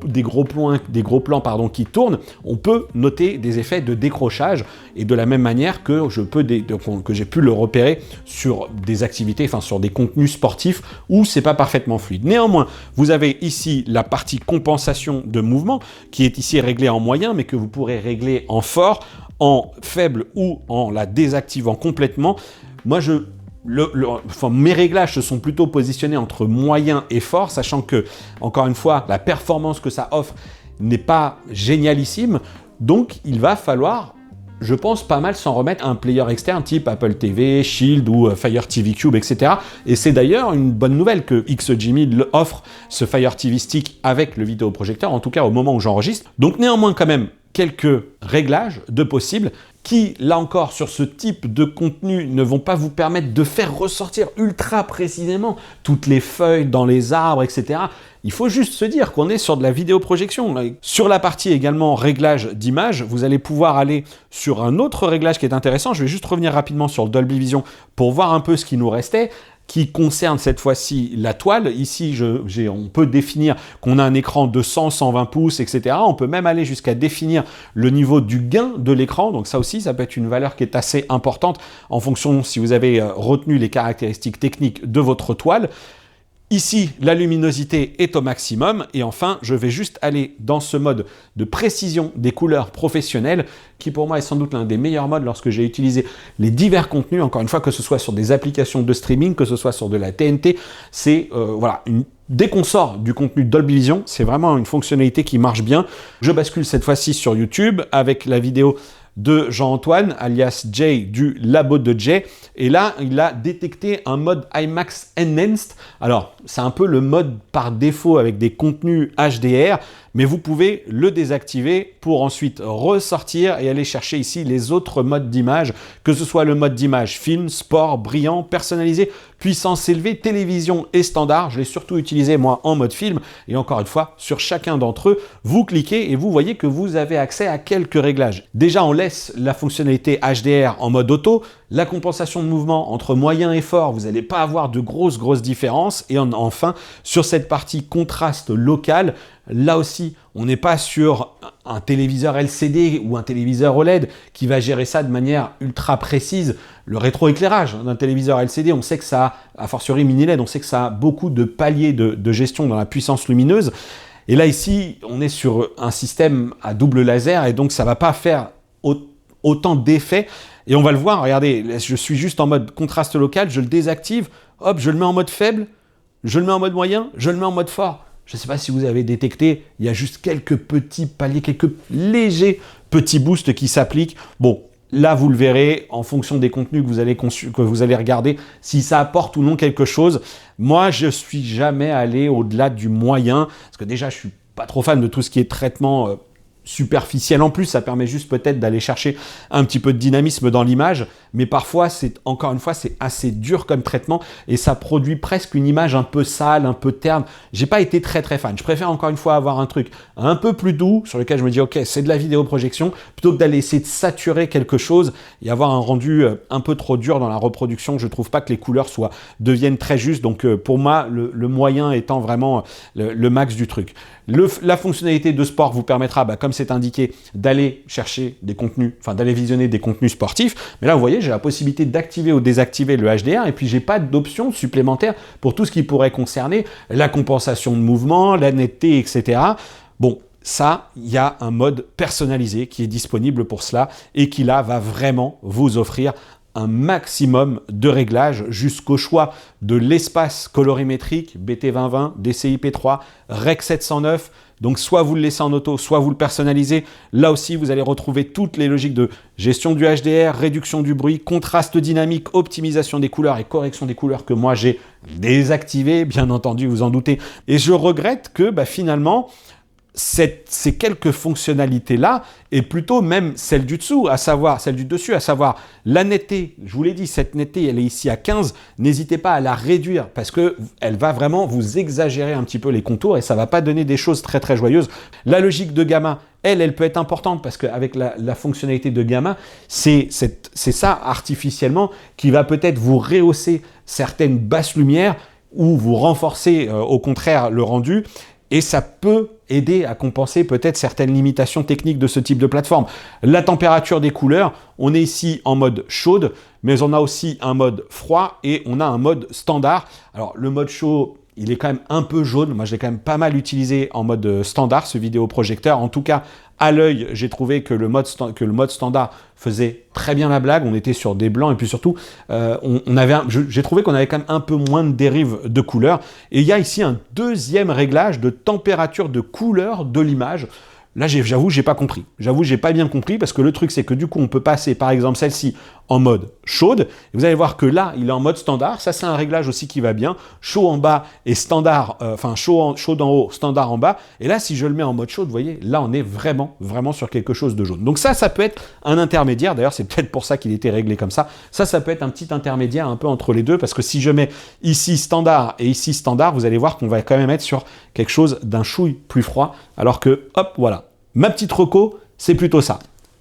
plans qui tournent, on peut noter des effets de décrochage, et de la même manière que j'ai pu le repérer sur des activités, sur des contenus sportifs où c'est pas parfaitement fluide. Néanmoins, vous avez ici la partie compensation de mouvement qui est ici réglée en moyen, mais que vous pourrez régler en fort, en faible ou en la désactivant complètement. Moi, mes réglages se sont plutôt positionnés entre moyen et fort, sachant que, encore une fois, la performance que ça offre n'est pas génialissime. Donc, il va falloir, je pense, pas mal s'en remettre à un player externe type Apple TV, Shield ou Fire TV Cube, etc. Et c'est d'ailleurs une bonne nouvelle que XGIMI offre ce Fire TV Stick avec le vidéoprojecteur, en tout cas au moment où j'enregistre. Donc, néanmoins, quand même, quelques réglages de possibles qui, là encore, sur ce type de contenu, ne vont pas vous permettre de faire ressortir ultra précisément toutes les feuilles dans les arbres, etc. Il faut juste se dire qu'on est sur de la vidéoprojection. Sur la partie également réglage d'image, vous allez pouvoir aller sur un autre réglage qui est intéressant. Je vais juste revenir rapidement sur le Dolby Vision pour voir un peu ce qui nous restait, qui concerne cette fois-ci la toile. Ici, on peut définir qu'on a un écran de 100-120 pouces, etc. On peut même aller jusqu'à définir le niveau du gain de l'écran. Donc ça aussi, ça peut être une valeur qui est assez importante en fonction si vous avez retenu les caractéristiques techniques de votre toile. Ici, la luminosité est au maximum. Et enfin, je vais juste aller dans ce mode de précision des couleurs professionnelles, qui pour moi est sans doute l'un des meilleurs modes lorsque j'ai utilisé les divers contenus, encore une fois, que ce soit sur des applications de streaming, que ce soit sur de la TNT. C'est dès qu'on sort du contenu Dolby Vision, c'est vraiment une fonctionnalité qui marche bien. Je bascule cette fois-ci sur YouTube avec la vidéo de Jean-Antoine, alias Jay, du labo de Jay. Et là, il a détecté un mode IMAX Enhanced. Alors, c'est un peu le mode par défaut avec des contenus HDR, mais vous pouvez le désactiver pour ensuite ressortir et aller chercher ici les autres modes d'image, que ce soit le mode d'image film, sport, brillant, personnalisé, puissance élevée, télévision et standard. Je l'ai surtout utilisé moi en mode film, et encore une fois, sur chacun d'entre eux, vous cliquez et vous voyez que vous avez accès à quelques réglages. Déjà, on laisse la fonctionnalité HDR en mode auto, la compensation de mouvement entre moyen et fort, vous n'allez pas avoir de grosses différences. Et enfin, sur cette partie contraste local, là aussi, on n'est pas sur un téléviseur LCD ou un téléviseur OLED qui va gérer ça de manière ultra précise. Le rétroéclairage d'un téléviseur LCD, on sait que ça a fortiori mini LED, on sait que ça a beaucoup de paliers de gestion dans la puissance lumineuse. Et là, ici, on est sur un système à double laser et donc ça ne va pas faire autant d'effets. Et on va le voir, regardez, je suis juste en mode contraste local, je le désactive, hop, je le mets en mode faible, je le mets en mode moyen, je le mets en mode fort. Je ne sais pas si vous avez détecté, il y a juste quelques petits paliers, quelques légers petits boosts qui s'appliquent. Bon, là, vous le verrez en fonction des contenus que vous allez regarder, si ça apporte ou non quelque chose. Moi, je ne suis jamais allé au-delà du moyen, parce que déjà, je ne suis pas trop fan de tout ce qui est traitement superficiel. En plus, ça permet juste peut-être d'aller chercher un petit peu de dynamisme dans l'image, mais parfois, encore une fois, c'est assez dur comme traitement et ça produit presque une image un peu sale, un peu terne. J'ai pas été très fan. Je préfère encore une fois avoir un truc un peu plus doux sur lequel je me dis ok, c'est de la vidéoprojection, plutôt que d'aller essayer de saturer quelque chose et avoir un rendu un peu trop dur dans la reproduction. Je trouve pas que les couleurs deviennent très justes. Donc pour moi, le moyen étant vraiment le max du truc. La fonctionnalité de sport vous permettra, comme c'est indiqué, d'aller chercher des contenus, enfin d'aller visionner des contenus sportifs. Mais là, vous voyez, j'ai la possibilité d'activer ou désactiver le HDR et puis j'ai pas d'options supplémentaires pour tout ce qui pourrait concerner la compensation de mouvement, la netteté, etc. Bon, ça, il y a un mode personnalisé qui est disponible pour cela et qui là va vraiment vous offrir un maximum de réglages jusqu'au choix de l'espace colorimétrique BT2020, DCI-P3, Rec 709. Donc soit vous le laissez en auto, soit vous le personnalisez. Là aussi, vous allez retrouver toutes les logiques de gestion du HDR, réduction du bruit, contraste dynamique, optimisation des couleurs et correction des couleurs que moi j'ai désactivé, bien entendu, vous en doutez. Et je regrette que finalement, ces quelques fonctionnalités-là, et plutôt même celle du dessous, à savoir celle du dessus, à savoir la netteté. Je vous l'ai dit, cette netteté, elle est ici à 15. N'hésitez pas à la réduire parce qu'elle va vraiment vous exagérer un petit peu les contours et ça ne va pas donner des choses très très joyeuses. La logique de gamma, elle peut être importante parce qu'avec la fonctionnalité de gamma, c'est ça artificiellement qui va peut-être vous rehausser certaines basses lumières ou vous renforcer au contraire le rendu. Et ça peut aider à compenser peut-être certaines limitations techniques de ce type de plateforme. La température des couleurs, on est ici en mode chaude, mais on a aussi un mode froid et on a un mode standard. Alors le mode chaud, il est quand même un peu jaune. Moi, je l'ai quand même pas mal utilisé en mode standard, ce vidéoprojecteur. En tout cas, à l'œil, j'ai trouvé que le mode standard faisait très bien la blague. On était sur des blancs et puis surtout, j'ai trouvé qu'on avait quand même un peu moins de dérive de couleurs. Et il y a ici un deuxième réglage de température de couleur de l'image. Là, j'avoue, j'ai pas compris. J'avoue, j'ai pas bien compris parce que le truc, c'est que du coup, on peut passer, par exemple, celle-ci en mode chaude. Et vous allez voir que là, il est en mode standard. Ça, c'est un réglage aussi qui va bien. Chaud en bas et standard, chaud en haut, standard en bas. Et là, si je le mets en mode chaude, vous voyez, là, on est vraiment, vraiment sur quelque chose de jaune. Donc ça peut être un intermédiaire. D'ailleurs, c'est peut-être pour ça qu'il était réglé comme ça. Ça peut être un petit intermédiaire un peu entre les deux parce que si je mets ici standard et ici standard, vous allez voir qu'on va quand même être sur quelque chose d'un chouille plus froid. Alors que, hop, voilà. Ma petite reco, c'est plutôt ça.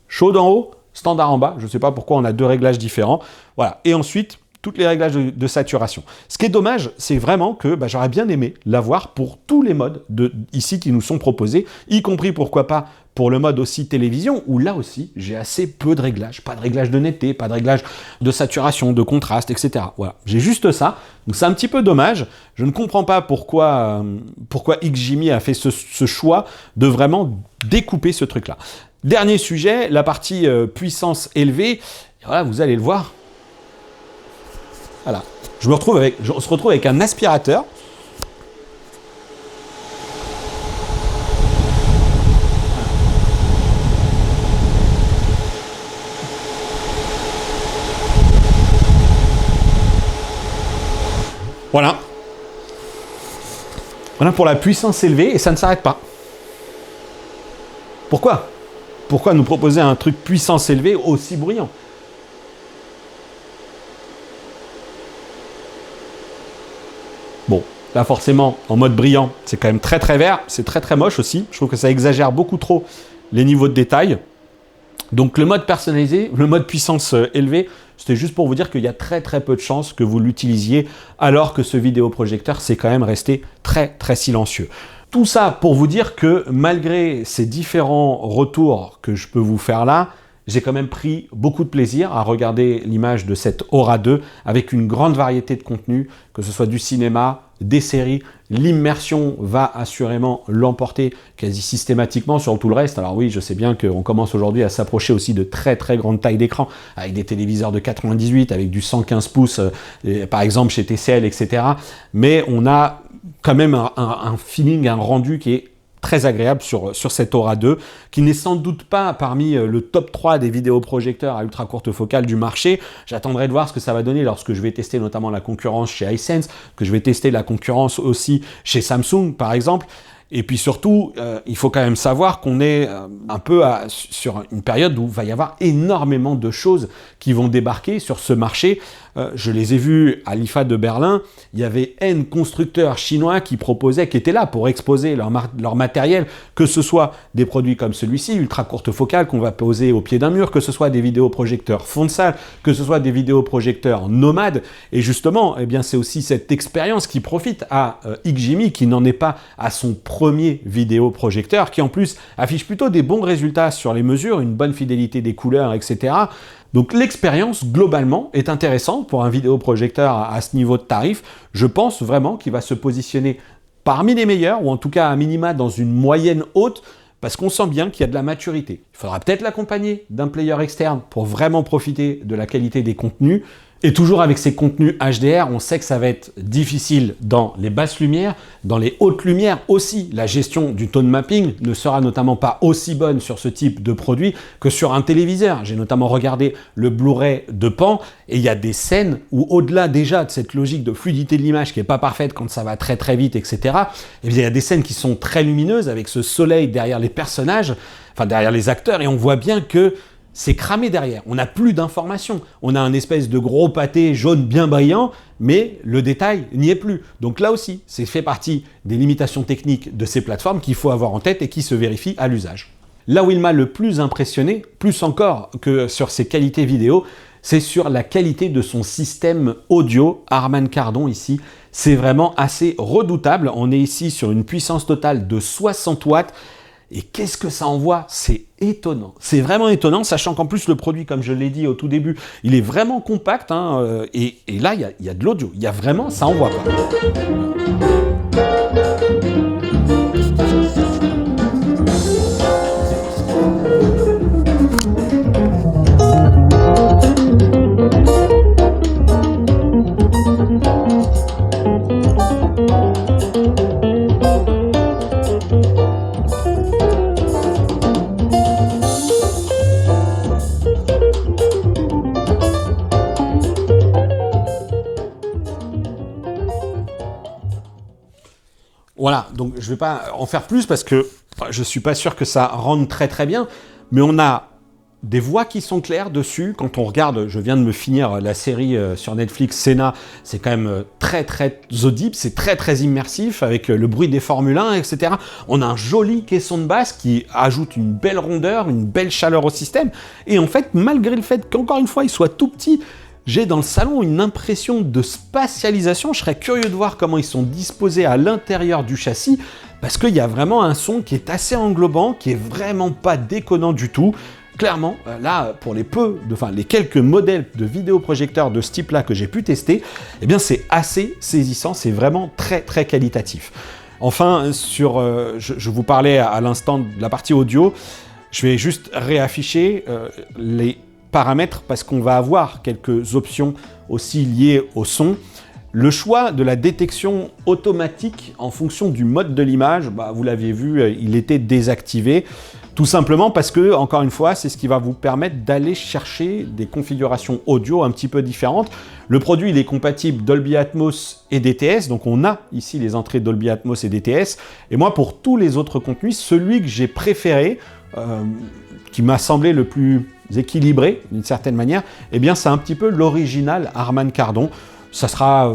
Chaud en haut, standard en bas. Je ne sais pas pourquoi on a deux réglages différents. Voilà. Et ensuite, toutes les réglages de saturation. Ce qui est dommage, c'est vraiment que j'aurais bien aimé l'avoir pour tous les modes ici qui nous sont proposés, y compris, pourquoi pas, pour le mode aussi télévision, où là aussi, j'ai assez peu de réglages. Pas de réglage de netteté, pas de réglage de saturation, de contraste, etc. Voilà, j'ai juste ça. Donc c'est un petit peu dommage. Je ne comprends pas pourquoi XGIMI a fait ce choix de vraiment découper ce truc-là. Dernier sujet, la partie puissance élevée. Et voilà, vous allez le voir. Voilà, on se retrouve avec un aspirateur. Voilà. Voilà pour la puissance élevée et ça ne s'arrête pas. Pourquoi nous proposer un truc puissance élevée aussi bruyant ? Bon, là forcément, en mode brillant, c'est quand même très très vert, c'est très très moche aussi. Je trouve que ça exagère beaucoup trop les niveaux de détail. Donc le mode personnalisé, le mode puissance élevée, c'était juste pour vous dire qu'il y a très très peu de chances que vous l'utilisiez alors que ce vidéoprojecteur, c'est quand même resté très très silencieux. Tout ça pour vous dire que malgré ces différents retours que je peux vous faire là, j'ai quand même pris beaucoup de plaisir à regarder l'image de cette Aura 2 avec une grande variété de contenus, que ce soit du cinéma, des séries. L'immersion va assurément l'emporter quasi systématiquement sur tout le reste. Alors oui, je sais bien qu'on commence aujourd'hui à s'approcher aussi de très très grandes tailles d'écran avec des téléviseurs de 98, avec du 115 pouces, par exemple chez TCL, etc. Mais on a quand même un feeling, un rendu qui est très agréable sur cette Aura 2, qui n'est sans doute pas parmi le top 3 des vidéoprojecteurs à ultra courte focale du marché. J'attendrai de voir ce que ça va donner lorsque je vais tester notamment la concurrence chez Hisense, que je vais tester la concurrence aussi chez Samsung par exemple. Et puis surtout, il faut quand même savoir qu'on est un peu sur une période où il va y avoir énormément de choses qui vont débarquer sur ce marché. Je les ai vus à l'IFA de Berlin. Il y avait N constructeurs chinois qui étaient là pour exposer leur matériel, que ce soit des produits comme celui-ci, ultra courte focale, qu'on va poser au pied d'un mur, que ce soit des vidéoprojecteurs fond de salle, que ce soit des vidéoprojecteurs nomades. Et justement, eh bien, c'est aussi cette expérience qui profite à XGIMI, qui n'en est pas à son premier vidéoprojecteur, qui en plus affiche plutôt des bons résultats sur les mesures, une bonne fidélité des couleurs, etc. Donc l'expérience, globalement, est intéressante pour un vidéoprojecteur à ce niveau de tarif. Je pense vraiment qu'il va se positionner parmi les meilleurs, ou en tout cas à minima dans une moyenne haute, parce qu'on sent bien qu'il y a de la maturité. Il faudra peut-être l'accompagner d'un player externe pour vraiment profiter de la qualité des contenus. Et toujours avec ces contenus HDR, on sait que ça va être difficile dans les basses lumières, dans les hautes lumières aussi. La gestion du tone mapping ne sera notamment pas aussi bonne sur ce type de produit que sur un téléviseur. J'ai notamment regardé le Blu-ray de Pan et il y a des scènes où, au-delà déjà de cette logique de fluidité de l'image qui n'est pas parfaite quand ça va très très vite, etc., et bien, il y a des scènes qui sont très lumineuses avec ce soleil derrière les personnages, enfin derrière les acteurs, et on voit bien que c'est cramé derrière, on n'a plus d'informations. On a un espèce de gros pâté jaune bien brillant, mais le détail n'y est plus. Donc là aussi, c'est fait partie des limitations techniques de ces plateformes qu'il faut avoir en tête et qui se vérifient à l'usage. Là où il m'a le plus impressionné, plus encore que sur ses qualités vidéo, c'est sur la qualité de son système audio. Harman Kardon ici, c'est vraiment assez redoutable. On est ici sur une puissance totale de 60 watts. Et qu'est-ce que ça envoie? C'est étonnant. C'est vraiment étonnant, sachant qu'en plus le produit, comme je l'ai dit au tout début, il est vraiment compact. Et là, il y a de l'audio. Il y a vraiment, ça envoie pas. Voilà, donc je ne vais pas en faire plus parce que je ne suis pas sûr que ça rende très très bien, mais on a des voix qui sont claires dessus. Quand on regarde, je viens de me finir la série sur Netflix, Senna, c'est quand même très très audible, c'est très très immersif avec le bruit des Formule 1, etc. On a un joli caisson de basse qui ajoute une belle rondeur, une belle chaleur au système, et en fait, malgré le fait qu'encore une fois, il soit tout petit, j'ai dans le salon une impression de spatialisation. Je serais curieux de voir comment ils sont disposés à l'intérieur du châssis, parce qu'il y a vraiment un son qui est assez englobant, qui est vraiment pas déconnant du tout. Clairement, là, pour les quelques modèles de vidéoprojecteurs de ce type-là que j'ai pu tester, eh bien c'est assez saisissant, c'est vraiment très très qualitatif. Enfin, je vous parlais à l'instant de la partie audio, je vais juste réafficher les paramètres parce qu'on va avoir quelques options aussi liées au son. Le choix de la détection automatique en fonction du mode de l'image, vous l'avez vu, il était désactivé. Tout simplement parce que, encore une fois, c'est ce qui va vous permettre d'aller chercher des configurations audio un petit peu différentes. Le produit, il est compatible Dolby Atmos et DTS, donc on a ici les entrées Dolby Atmos et DTS. Et moi, pour tous les autres contenus, celui que j'ai préféré, qui m'a semblé le plus équilibré d'une certaine manière, eh bien c'est un petit peu l'original Harman Kardon. Ça sera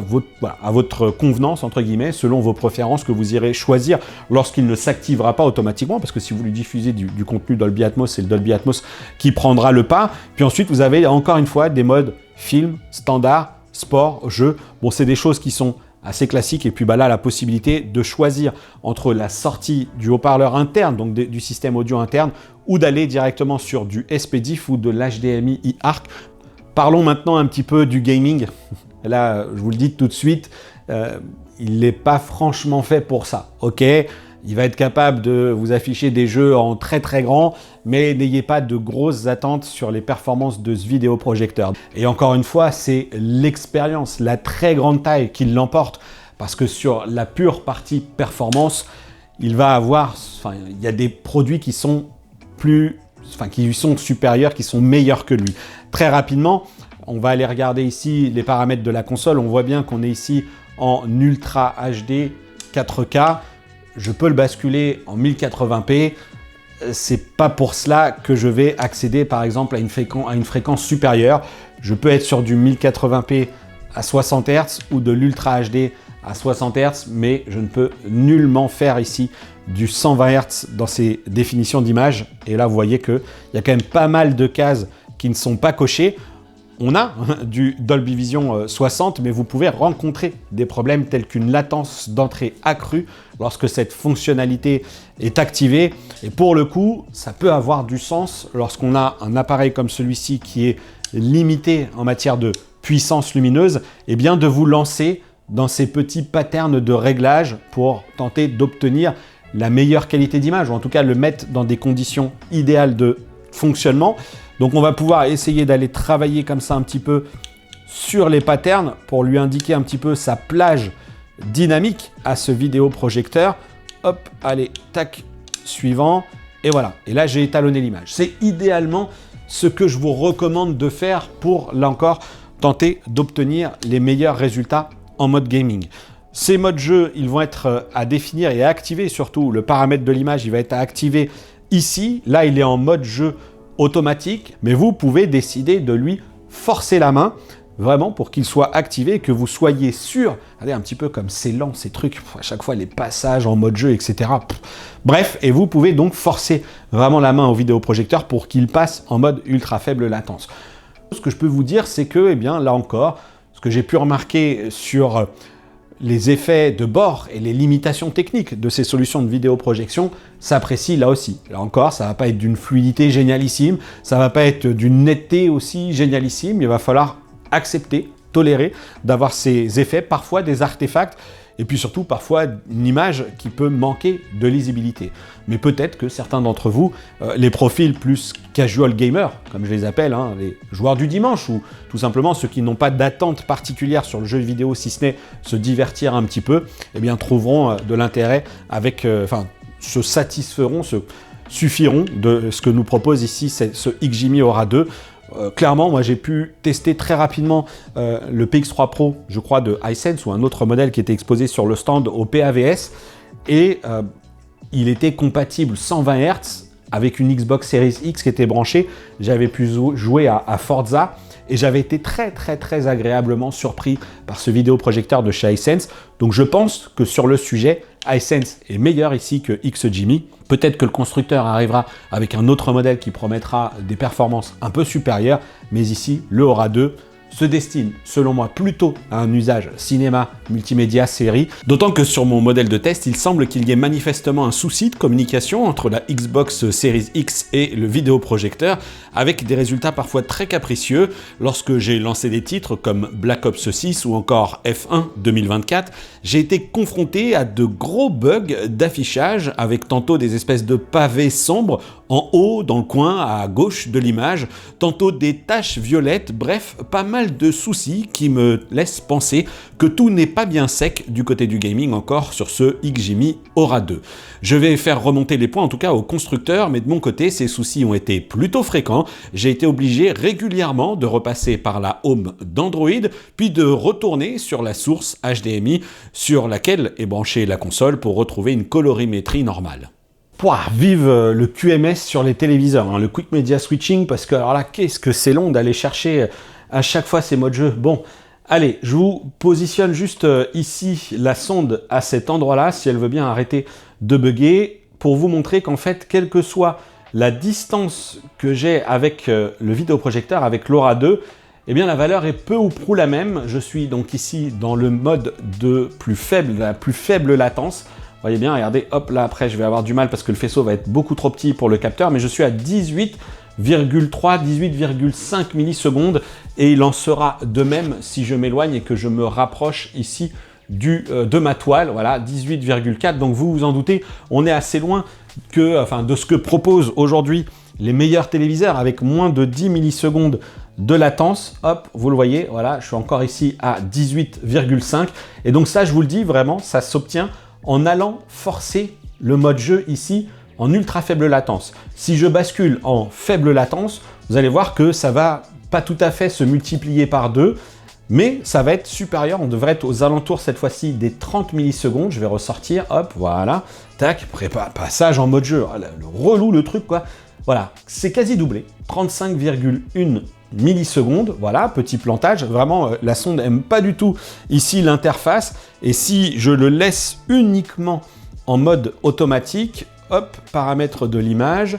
à votre convenance, entre guillemets, selon vos préférences que vous irez choisir lorsqu'il ne s'activera pas automatiquement, parce que si vous lui diffusez du contenu Dolby Atmos, c'est le Dolby Atmos qui prendra le pas. Puis ensuite, vous avez encore une fois des modes film, standard, sport, jeu. Bon, c'est des choses qui sont assez classique, et puis là, la possibilité de choisir entre la sortie du haut-parleur interne, donc du système audio interne, ou d'aller directement sur du SPDIF ou de l'HDMI iARC. Parlons maintenant un petit peu du gaming. Là, je vous le dis tout de suite, il n'est pas franchement fait pour ça, ok ? Il va être capable de vous afficher des jeux en très très grand, mais n'ayez pas de grosses attentes sur les performances de ce vidéoprojecteur. Et encore une fois, c'est l'expérience, la très grande taille qui l'emporte, parce que sur la pure partie performance, il y a des produits qui sont qui sont supérieurs, qui sont meilleurs que lui. Très rapidement, on va aller regarder ici les paramètres de la console. On voit bien qu'on est ici en Ultra HD 4K. Je peux le basculer en 1080p. c'est pas pour cela que je vais accéder par exemple à une fréquence supérieure. Je peux être sur du 1080p à 60 Hz ou de l'Ultra HD à 60 Hz, mais je ne peux nullement faire ici du 120 Hz dans ces définitions d'image. Et là, vous voyez qu'il y a quand même pas mal de cases qui ne sont pas cochées. On a du Dolby Vision 60, mais vous pouvez rencontrer des problèmes tels qu'une latence d'entrée accrue lorsque cette fonctionnalité est activée. Et pour le coup, ça peut avoir du sens lorsqu'on a un appareil comme celui-ci qui est limité en matière de puissance lumineuse, et bien de vous lancer dans ces petits patterns de réglage pour tenter d'obtenir la meilleure qualité d'image, ou en tout cas le mettre dans des conditions idéales de fonctionnement. Donc on va pouvoir essayer d'aller travailler comme ça un petit peu sur les patterns pour lui indiquer un petit peu sa plage dynamique à ce vidéoprojecteur. Hop, allez, tac, suivant, et voilà. Et là, j'ai étalonné l'image. C'est idéalement ce que je vous recommande de faire pour, là encore, tenter d'obtenir les meilleurs résultats en mode gaming. Ces modes jeu, ils vont être à définir et à activer, surtout le paramètre de l'image, il va être à activer ici. Là, il est en mode jeu automatique, mais vous pouvez décider de lui forcer la main, vraiment pour qu'il soit activé, que vous soyez sûr. Regardez un petit peu comme c'est lent ces trucs, à chaque fois les passages en mode jeu, etc. Bref, et vous pouvez donc forcer vraiment la main au vidéoprojecteur pour qu'il passe en mode ultra faible latence. Ce que je peux vous dire, c'est que, eh bien, là encore, ce que j'ai pu remarquer sur les effets de bord et les limitations techniques de ces solutions de vidéoprojection s'apprécient là aussi. Là encore, ça va pas être d'une fluidité génialissime, ça va pas être d'une netteté aussi génialissime, il va falloir accepter, tolérer d'avoir ces effets, parfois des artefacts, et puis surtout parfois une image qui peut manquer de lisibilité. Mais peut-être que certains d'entre vous, les profils plus casual gamers, comme je les appelle, hein, les joueurs du dimanche, ou tout simplement ceux qui n'ont pas d'attente particulière sur le jeu vidéo, si ce n'est se divertir un petit peu, eh bien trouveront de l'intérêt avec, se satisferont, se suffiront de ce que nous propose ici ce XGIMI Aura 2. Clairement, moi j'ai pu tester très rapidement le PX3 Pro, je crois, de Hisense, ou un autre modèle qui était exposé sur le stand au PAVS, et il était compatible 120 Hz avec une Xbox Series X qui était branchée. J'avais pu jouer à Forza, et j'avais été très agréablement surpris par ce vidéoprojecteur de chez Hisense. Donc je pense que sur le sujet, Hisense est meilleur ici que XGIMI. Peut-être que le constructeur arrivera avec un autre modèle qui promettra des performances un peu supérieures, mais ici, le Aura 2 se destine, selon moi, plutôt à un usage cinéma, multimédia, série. D'autant que sur mon modèle de test, il semble qu'il y ait manifestement un souci de communication entre la Xbox Series X et le vidéoprojecteur, avec des résultats parfois très capricieux. Lorsque j'ai lancé des titres comme Black Ops 6 ou encore F1 2024, j'ai été confronté à de gros bugs d'affichage, avec tantôt des espèces de pavés sombres en haut, dans le coin, à gauche de l'image, tantôt des taches violettes, bref, pas mal de soucis qui me laissent penser que tout n'est pas bien sec du côté du gaming encore sur ce XGIMI Aura 2. Je vais faire remonter les points en tout cas au constructeur, mais de mon côté, ces soucis ont été plutôt fréquents. J'ai été obligé régulièrement de repasser par la home d'Android, puis de retourner sur la source HDMI sur laquelle est branchée la console pour retrouver une colorimétrie normale. Pouah, vive le QMS sur les téléviseurs, hein, le Quick Media Switching, parce que alors là, qu'est-ce que c'est long d'aller chercher à chaque fois ces modes jeu. Bon, allez, je vous positionne juste ici la sonde à cet endroit-là, si elle veut bien arrêter de bugger, pour vous montrer qu'en fait, quelle que soit la distance que j'ai avec le vidéoprojecteur, avec l'Aura 2, eh bien la valeur est peu ou prou la même. Je suis donc ici dans le mode de la plus faible latence. Vous voyez bien, regardez, hop, là après je vais avoir du mal parce que le faisceau va être beaucoup trop petit pour le capteur, mais je suis à 18,3, 18,5 millisecondes, et il en sera de même si je m'éloigne et que je me rapproche ici de ma toile, voilà, 18,4, donc vous vous en doutez, on est assez loin de ce que proposent aujourd'hui les meilleurs téléviseurs avec moins de 10 millisecondes de latence. Hop, vous le voyez, voilà, je suis encore ici à 18,5, et donc ça, je vous le dis, vraiment, ça s'obtient en allant forcer le mode jeu ici en ultra faible latence. Si je bascule en faible latence, vous allez voir que ça va pas tout à fait se multiplier par deux, mais ça va être supérieur, on devrait être aux alentours cette fois-ci des 30 millisecondes, je vais ressortir, hop, voilà, tac, passage en mode jeu, oh, le relou le truc quoi, voilà, c'est quasi doublé, 35,1 millisecondes, voilà, petit plantage, vraiment la sonde n'aime pas du tout ici l'interface, et si je le laisse uniquement en mode automatique, hop, paramètres de l'image,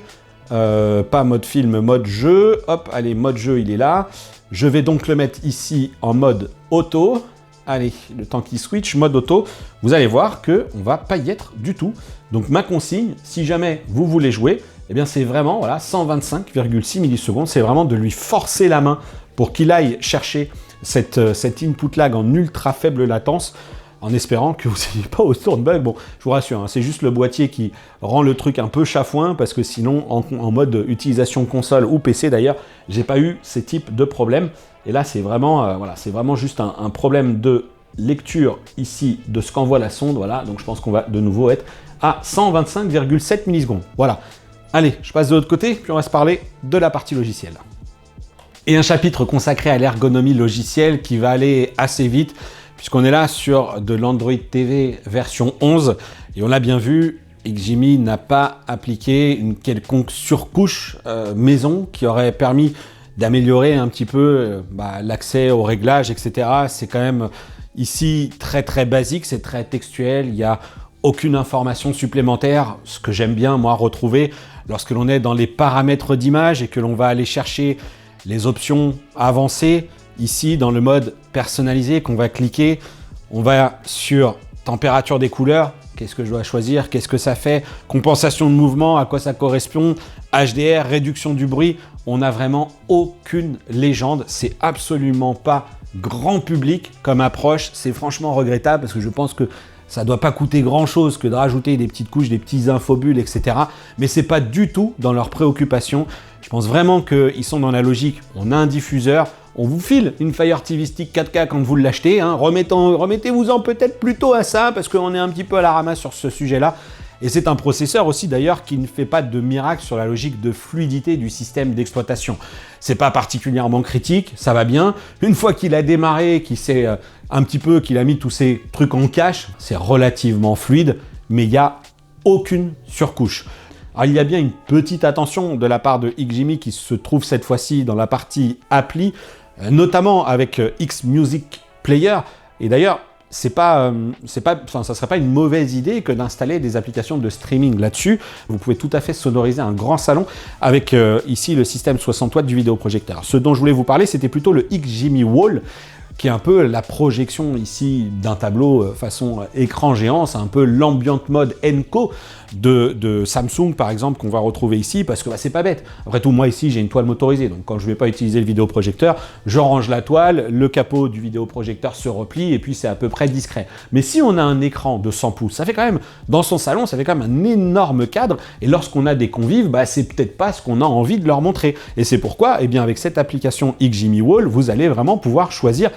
pas mode film, mode jeu, hop, allez, mode jeu il est là, je vais donc le mettre ici en mode auto. Allez, le temps qu'il switch, mode auto, vous allez voir qu'on ne va pas y être du tout. Donc ma consigne, si jamais vous voulez jouer, eh bien c'est vraiment voilà, 125,6 millisecondes. C'est vraiment de lui forcer la main pour qu'il aille chercher cet input lag en ultra faible latence, en espérant que vous n'ayez pas autour de bug. Bon, je vous rassure, hein, c'est juste le boîtier qui rend le truc un peu chafouin, parce que sinon, en mode utilisation console ou PC d'ailleurs, j'ai pas eu ces types de problèmes. Et là, c'est vraiment, voilà, c'est vraiment juste un problème de lecture ici de ce qu'envoie la sonde. Voilà, donc je pense qu'on va de nouveau être à 125,7 millisecondes. Voilà. Allez, je passe de l'autre côté, puis on va se parler de la partie logicielle. Et un chapitre consacré à l'ergonomie logicielle qui va aller assez vite, puisqu'on est là sur de l'Android TV version 11, et on l'a bien vu, XGIMI n'a pas appliqué une quelconque surcouche maison qui aurait permis d'améliorer un petit peu l'accès aux réglages, etc. C'est quand même ici très très basique, c'est très textuel, il n'y a aucune information supplémentaire, ce que j'aime bien moi retrouver lorsque l'on est dans les paramètres d'image et que l'on va aller chercher les options avancées. Ici, dans le mode personnalisé qu'on va cliquer, on va sur température des couleurs, qu'est-ce que je dois choisir, qu'est-ce que ça fait, compensation de mouvement, à quoi ça correspond, HDR, réduction du bruit, on n'a vraiment aucune légende, c'est absolument pas grand public comme approche, c'est franchement regrettable parce que je pense que ça doit pas coûter grand chose que de rajouter des petites couches, des petits infobules, etc. Mais c'est pas du tout dans leurs préoccupations. Je pense vraiment qu'ils sont dans la logique, on a un diffuseur, on vous file une Fire TV Stick 4K quand vous l'achetez, hein. Remettez-vous-en peut-être plutôt à ça, parce qu'on est un petit peu à la ramasse sur ce sujet-là. Et c'est un processeur aussi d'ailleurs qui ne fait pas de miracle sur la logique de fluidité du système d'exploitation. C'est pas particulièrement critique, ça va bien. Une fois qu'il a démarré, qu'il a mis tous ces trucs en cache, c'est relativement fluide, mais il n'y a aucune surcouche. Alors, il y a bien une petite attention de la part de XGIMI qui se trouve cette fois-ci dans la partie appli, notamment avec X Music Player. Et d'ailleurs, ça serait pas une mauvaise idée que d'installer des applications de streaming là-dessus. Vous pouvez tout à fait sonoriser un grand salon avec ici le système 60 watts du vidéoprojecteur. Ce dont je voulais vous parler, c'était plutôt le XGIMI Wall, qui est un peu la projection ici d'un tableau façon écran géant. C'est un peu l'ambient mode Enco de Samsung par exemple qu'on va retrouver ici, parce que c'est pas bête. Après tout, moi ici j'ai une toile motorisée, donc quand je vais pas utiliser le vidéoprojecteur, je range la toile, le capot du vidéoprojecteur se replie et puis c'est à peu près discret. Mais si on a un écran de 100 pouces, ça fait quand même, dans son salon, ça fait quand même un énorme cadre, et lorsqu'on a des convives, c'est peut-être pas ce qu'on a envie de leur montrer. Et c'est pourquoi, eh bien, avec cette application XGIMI Wall, vous allez vraiment pouvoir choisir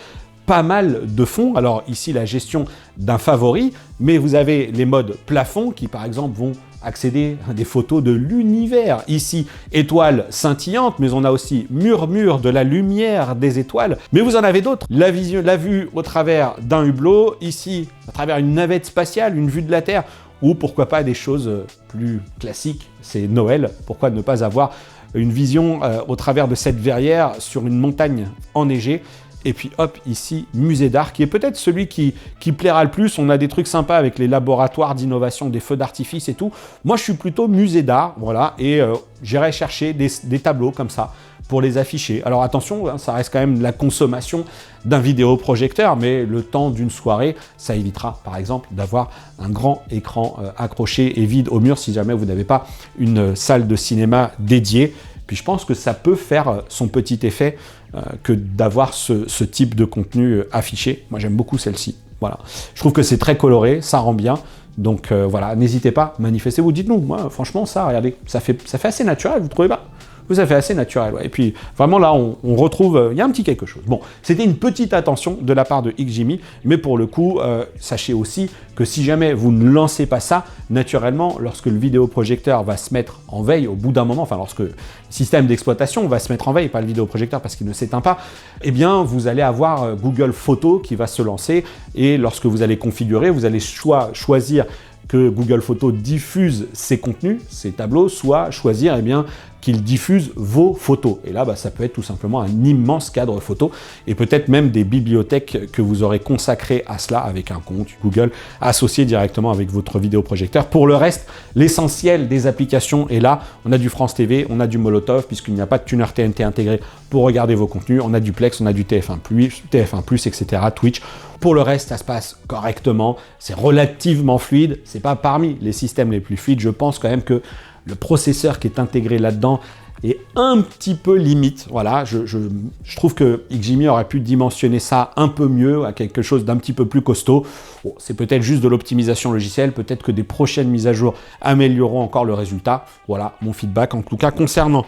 pas mal de fonds. Alors ici, la gestion d'un favori, mais vous avez les modes plafond qui, par exemple, vont accéder à des photos de l'univers. Ici, étoiles scintillantes, mais on a aussi murmure de la lumière des étoiles. Mais vous en avez d'autres. La vue au travers d'un hublot, ici, à travers une navette spatiale, une vue de la Terre, ou pourquoi pas des choses plus classiques, c'est Noël, pourquoi ne pas avoir une vision au travers de cette verrière sur une montagne enneigée. Et puis hop, ici, musée d'art, qui est peut-être celui qui plaira le plus. On a des trucs sympas avec les laboratoires d'innovation, des feux d'artifice et tout. Moi, je suis plutôt musée d'art, voilà, et j'irai chercher des tableaux comme ça pour les afficher. Alors attention, hein, ça reste quand même la consommation d'un vidéoprojecteur, mais le temps d'une soirée, ça évitera, par exemple, d'avoir un grand écran accroché et vide au mur si jamais vous n'avez pas une salle de cinéma dédiée. Puis je pense que ça peut faire son petit effet que d'avoir ce type de contenu affiché. Moi, j'aime beaucoup celle-ci. Voilà. Je trouve que c'est très coloré, ça rend bien. Donc voilà, n'hésitez pas, manifestez-vous, dites-nous. Moi, franchement, ça, regardez, ça fait assez naturel, vous trouvez pas? que ça fait assez naturel. Ouais. Et puis vraiment là, on retrouve, il y a un petit quelque chose. Bon, c'était une petite attention de la part de XGIMI, mais pour le coup, sachez aussi que si jamais vous ne lancez pas ça, naturellement, lorsque le vidéoprojecteur va se mettre en veille au bout d'un moment, enfin lorsque le système d'exploitation va se mettre en veille, pas le vidéoprojecteur parce qu'il ne s'éteint pas, eh bien vous allez avoir Google Photos qui va se lancer et lorsque vous allez configurer, vous allez choisir que Google Photos diffuse ses contenus, ses tableaux, soit choisir eh bien, qu'il diffuse vos photos. Et là, ça peut être tout simplement un immense cadre photo et peut-être même des bibliothèques que vous aurez consacrées à cela avec un compte Google associé directement avec votre vidéoprojecteur. Pour le reste, l'essentiel des applications est là. On a du France TV, on a du Molotov puisqu'il n'y a pas de tuner TNT intégré pour regarder vos contenus. On a du Plex, on a du TF1+, etc., Twitch. Pour le reste, ça se passe correctement. C'est relativement fluide. C'est pas parmi les systèmes les plus fluides. Je pense quand même que le processeur qui est intégré là-dedans est un petit peu limite. Voilà, je trouve que XGIMI aurait pu dimensionner ça un peu mieux à quelque chose d'un petit peu plus costaud. Bon, c'est peut-être juste de l'optimisation logicielle, peut-être que des prochaines mises à jour amélioreront encore le résultat. Voilà mon feedback en tout cas concernant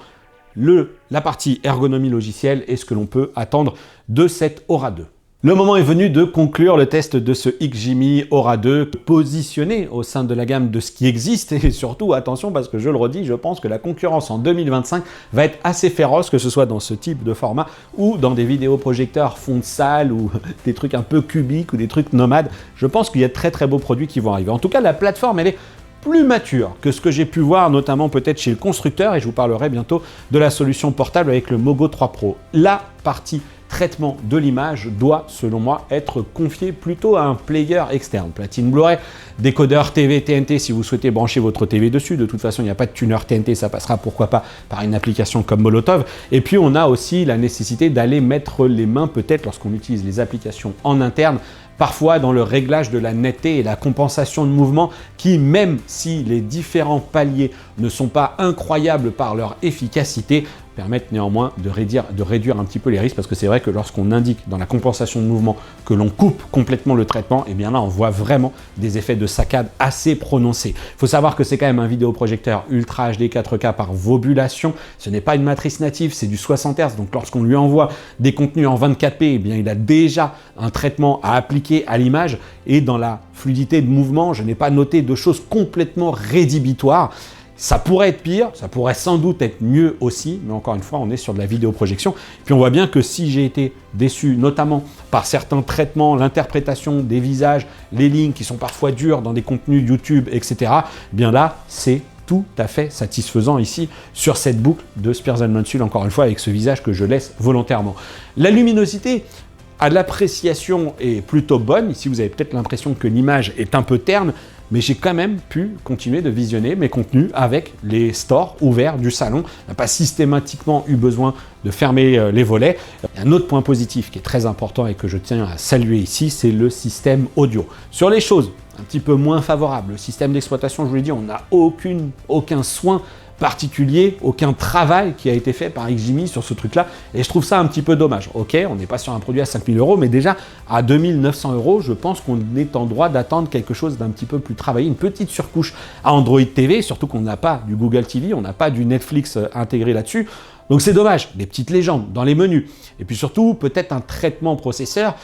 la partie ergonomie logicielle et ce que l'on peut attendre de cette Aura 2. Le moment est venu de conclure le test de ce XGIMI Aura 2 positionné au sein de la gamme de ce qui existe et surtout attention parce que je le redis, je pense que la concurrence en 2025 va être assez féroce que ce soit dans ce type de format ou dans des vidéoprojecteurs fond de salle ou des trucs un peu cubiques ou des trucs nomades. Je pense qu'il y a de très très beaux produits qui vont arriver. En tout cas, la plateforme elle est plus mature que ce que j'ai pu voir, notamment peut-être chez le constructeur, et je vous parlerai bientôt de la solution portable avec le Mogo 3 Pro. La partie traitement de l'image doit, selon moi, être confiée plutôt à un player externe. Platine Blu-ray, décodeur TV TNT si vous souhaitez brancher votre TV dessus. De toute façon, il n'y a pas de tuner TNT, ça passera pourquoi pas par une application comme Molotov. Et puis, on a aussi la nécessité d'aller mettre les mains, peut-être lorsqu'on utilise les applications en interne, parfois dans le réglage de la netteté et la compensation de mouvement qui, même si les différents paliers ne sont pas incroyables par leur efficacité, permettent néanmoins de réduire un petit peu les risques parce que c'est vrai que lorsqu'on indique dans la compensation de mouvement que l'on coupe complètement le traitement, et bien là on voit vraiment des effets de saccade assez prononcés. Il faut savoir que c'est quand même un vidéoprojecteur Ultra HD 4K par vobulation, ce n'est pas une matrice native, c'est du 60 Hz, donc lorsqu'on lui envoie des contenus en 24p, eh bien il a déjà un traitement à appliquer à l'image et dans la fluidité de mouvement, je n'ai pas noté de choses complètement rédhibitoires. Ça pourrait être pire, ça pourrait sans doute être mieux aussi, mais encore une fois, on est sur de la vidéoprojection. Puis on voit bien que si j'ai été déçu, notamment par certains traitements, l'interprétation des visages, les lignes qui sont parfois dures dans des contenus YouTube, etc., bien là, c'est tout à fait satisfaisant ici sur cette boucle de Spears & Mansell, encore une fois, avec ce visage que je laisse volontairement. La luminosité, à l'appréciation est plutôt bonne. Ici, vous avez peut-être l'impression que l'image est un peu terne, mais j'ai quand même pu continuer de visionner mes contenus avec les stores ouverts du salon. On n'a pas systématiquement eu besoin de fermer les volets. Un autre point positif qui est très important et que je tiens à saluer ici, c'est le système audio. Sur les choses un petit peu moins favorables, le système d'exploitation, je vous l'ai dit, on n'a aucun soin particulier, aucun travail qui a été fait par XGIMI sur ce truc-là, et je trouve ça un petit peu dommage. Ok, on n'est pas sur un produit à 5 000 €, mais déjà à 2 900 €, je pense qu'on est en droit d'attendre quelque chose d'un petit peu plus travaillé, une petite surcouche à Android TV, surtout qu'on n'a pas du Google TV, on n'a pas du Netflix intégré là-dessus. Donc c'est dommage, des petites légendes dans les menus. Et puis surtout, peut-être un traitement processeur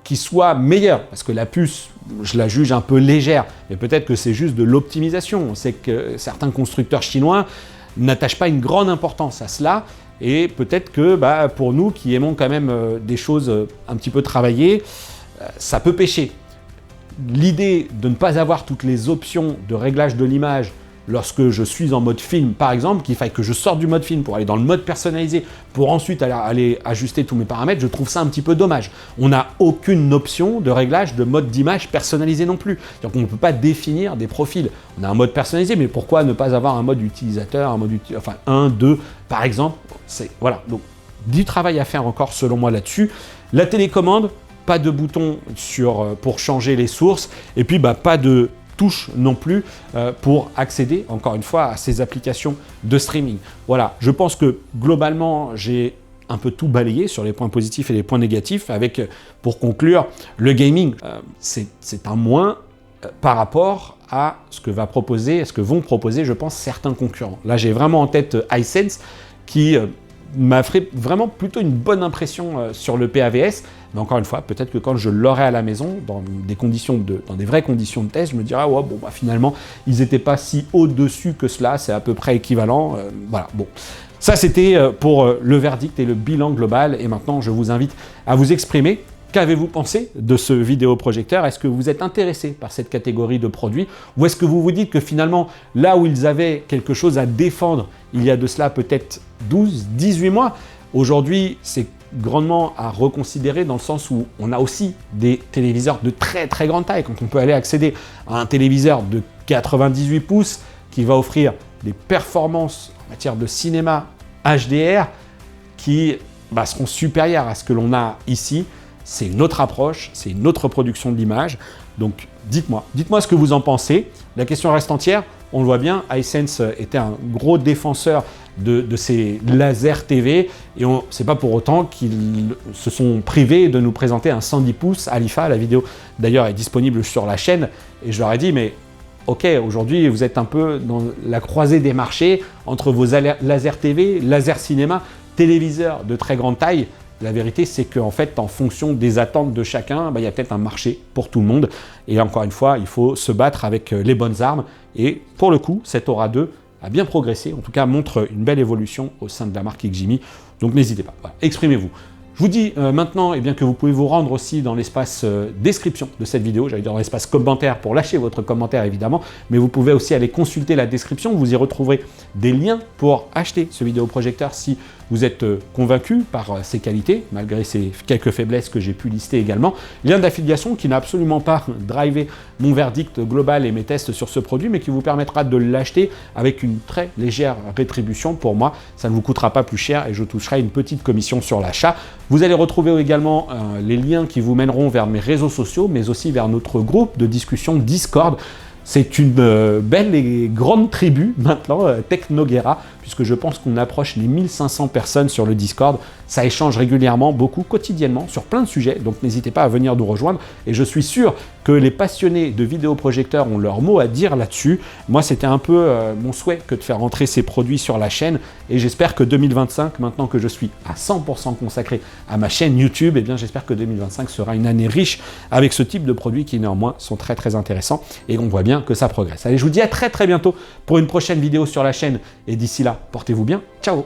qui soit meilleur, parce que la puce, je la juge un peu légère, mais peut-être que c'est juste de l'optimisation. On sait que certains constructeurs chinois n'attachent pas une grande importance à cela, et peut-être que pour nous qui aimons quand même des choses un petit peu travaillées, ça peut pêcher. L'idée de ne pas avoir toutes les options de réglage de l'image lorsque je suis en mode film, par exemple, qu'il faille que je sorte du mode film pour aller dans le mode personnalisé, pour ensuite aller ajuster tous mes paramètres, je trouve ça un petit peu dommage. On n'a aucune option de réglage de mode d'image personnalisé non plus. Donc on ne peut pas définir des profils. On a un mode personnalisé, mais pourquoi ne pas avoir un mode utilisateur, enfin 1, 2, par exemple. Voilà, donc du travail à faire encore selon moi là-dessus. La télécommande, pas de bouton pour changer les sources, et puis pas de touche non plus pour accéder, encore une fois, à ces applications de streaming. Voilà, je pense que globalement, j'ai un peu tout balayé sur les points positifs et les points négatifs, avec, pour conclure, le gaming. C'est un moins par rapport à ce que vont proposer, je pense, certains concurrents. Là, j'ai vraiment en tête Hisense, qui m'a fait vraiment plutôt une bonne impression sur le PAVS. Mais encore une fois, peut-être que quand je l'aurai à la maison, dans des vraies conditions de test, je me dirai, ouais, bon, bah, finalement, ils n'étaient pas si au-dessus que cela, c'est à peu près équivalent. Voilà, bon. Ça, c'était pour le verdict et le bilan global. Et maintenant, je vous invite à vous exprimer. Qu'avez-vous pensé de ce vidéoprojecteur? Est-ce que vous êtes intéressé par cette catégorie de produits? Ou est-ce que vous vous dites que finalement, là où ils avaient quelque chose à défendre, il y a de cela peut-être 12, 18 mois, aujourd'hui, c'est grandement à reconsidérer dans le sens où on a aussi des téléviseurs de très très grande taille. Quand on peut aller accéder à un téléviseur de 98 pouces qui va offrir des performances en matière de cinéma HDR qui seront supérieures à ce que l'on a ici. C'est une autre approche, c'est une autre production de l'image. Donc dites-moi ce que vous en pensez. La question reste entière. On le voit bien, Hisense était un gros défenseur de ces lasers TV et c'est pas pour autant qu'ils se sont privés de nous présenter un 110 pouces Alifa. La vidéo d'ailleurs est disponible sur la chaîne et je leur ai dit mais ok, aujourd'hui vous êtes un peu dans la croisée des marchés entre vos lasers TV, lasers cinéma, téléviseurs de très grande taille. La vérité, c'est qu'en fait, en fonction des attentes de chacun, il y a peut-être un marché pour tout le monde. Et encore une fois, il faut se battre avec les bonnes armes. Et pour le coup, cette Aura 2 a bien progressé, en tout cas montre une belle évolution au sein de la marque XGIMI. Donc n'hésitez pas, voilà, exprimez-vous. Je vous dis maintenant que vous pouvez vous rendre aussi dans l'espace description de cette vidéo, j'allais dire dans l'espace commentaire pour lâcher votre commentaire évidemment, mais vous pouvez aussi aller consulter la description, vous y retrouverez des liens pour acheter ce vidéoprojecteur si vous êtes convaincu par ses qualités, malgré ces quelques faiblesses que j'ai pu lister également. Lien d'affiliation qui n'a absolument pas drivé mon verdict global et mes tests sur ce produit, mais qui vous permettra de l'acheter avec une très légère rétribution. Pour moi, ça ne vous coûtera pas plus cher et je toucherai une petite commission sur l'achat. Vous allez retrouver également les liens qui vous mèneront vers mes réseaux sociaux, mais aussi vers notre groupe de discussion Discord. C'est une belle et grande tribu maintenant, Technoguerra, puisque je pense qu'on approche les 1500 personnes sur le Discord. Ça échange régulièrement, beaucoup, quotidiennement, sur plein de sujets, donc n'hésitez pas à venir nous rejoindre. Et je suis sûr que les passionnés de vidéoprojecteurs ont leur mot à dire là-dessus. Moi, c'était un peu mon souhait que de faire rentrer ces produits sur la chaîne. Et j'espère que 2025, maintenant que je suis à 100% consacré à ma chaîne YouTube, eh bien j'espère que 2025 sera une année riche avec ce type de produits qui néanmoins sont très très intéressants. Et on voit bien que ça progresse. Allez, je vous dis à très très bientôt pour une prochaine vidéo sur la chaîne. Et d'ici là, portez-vous bien. Ciao!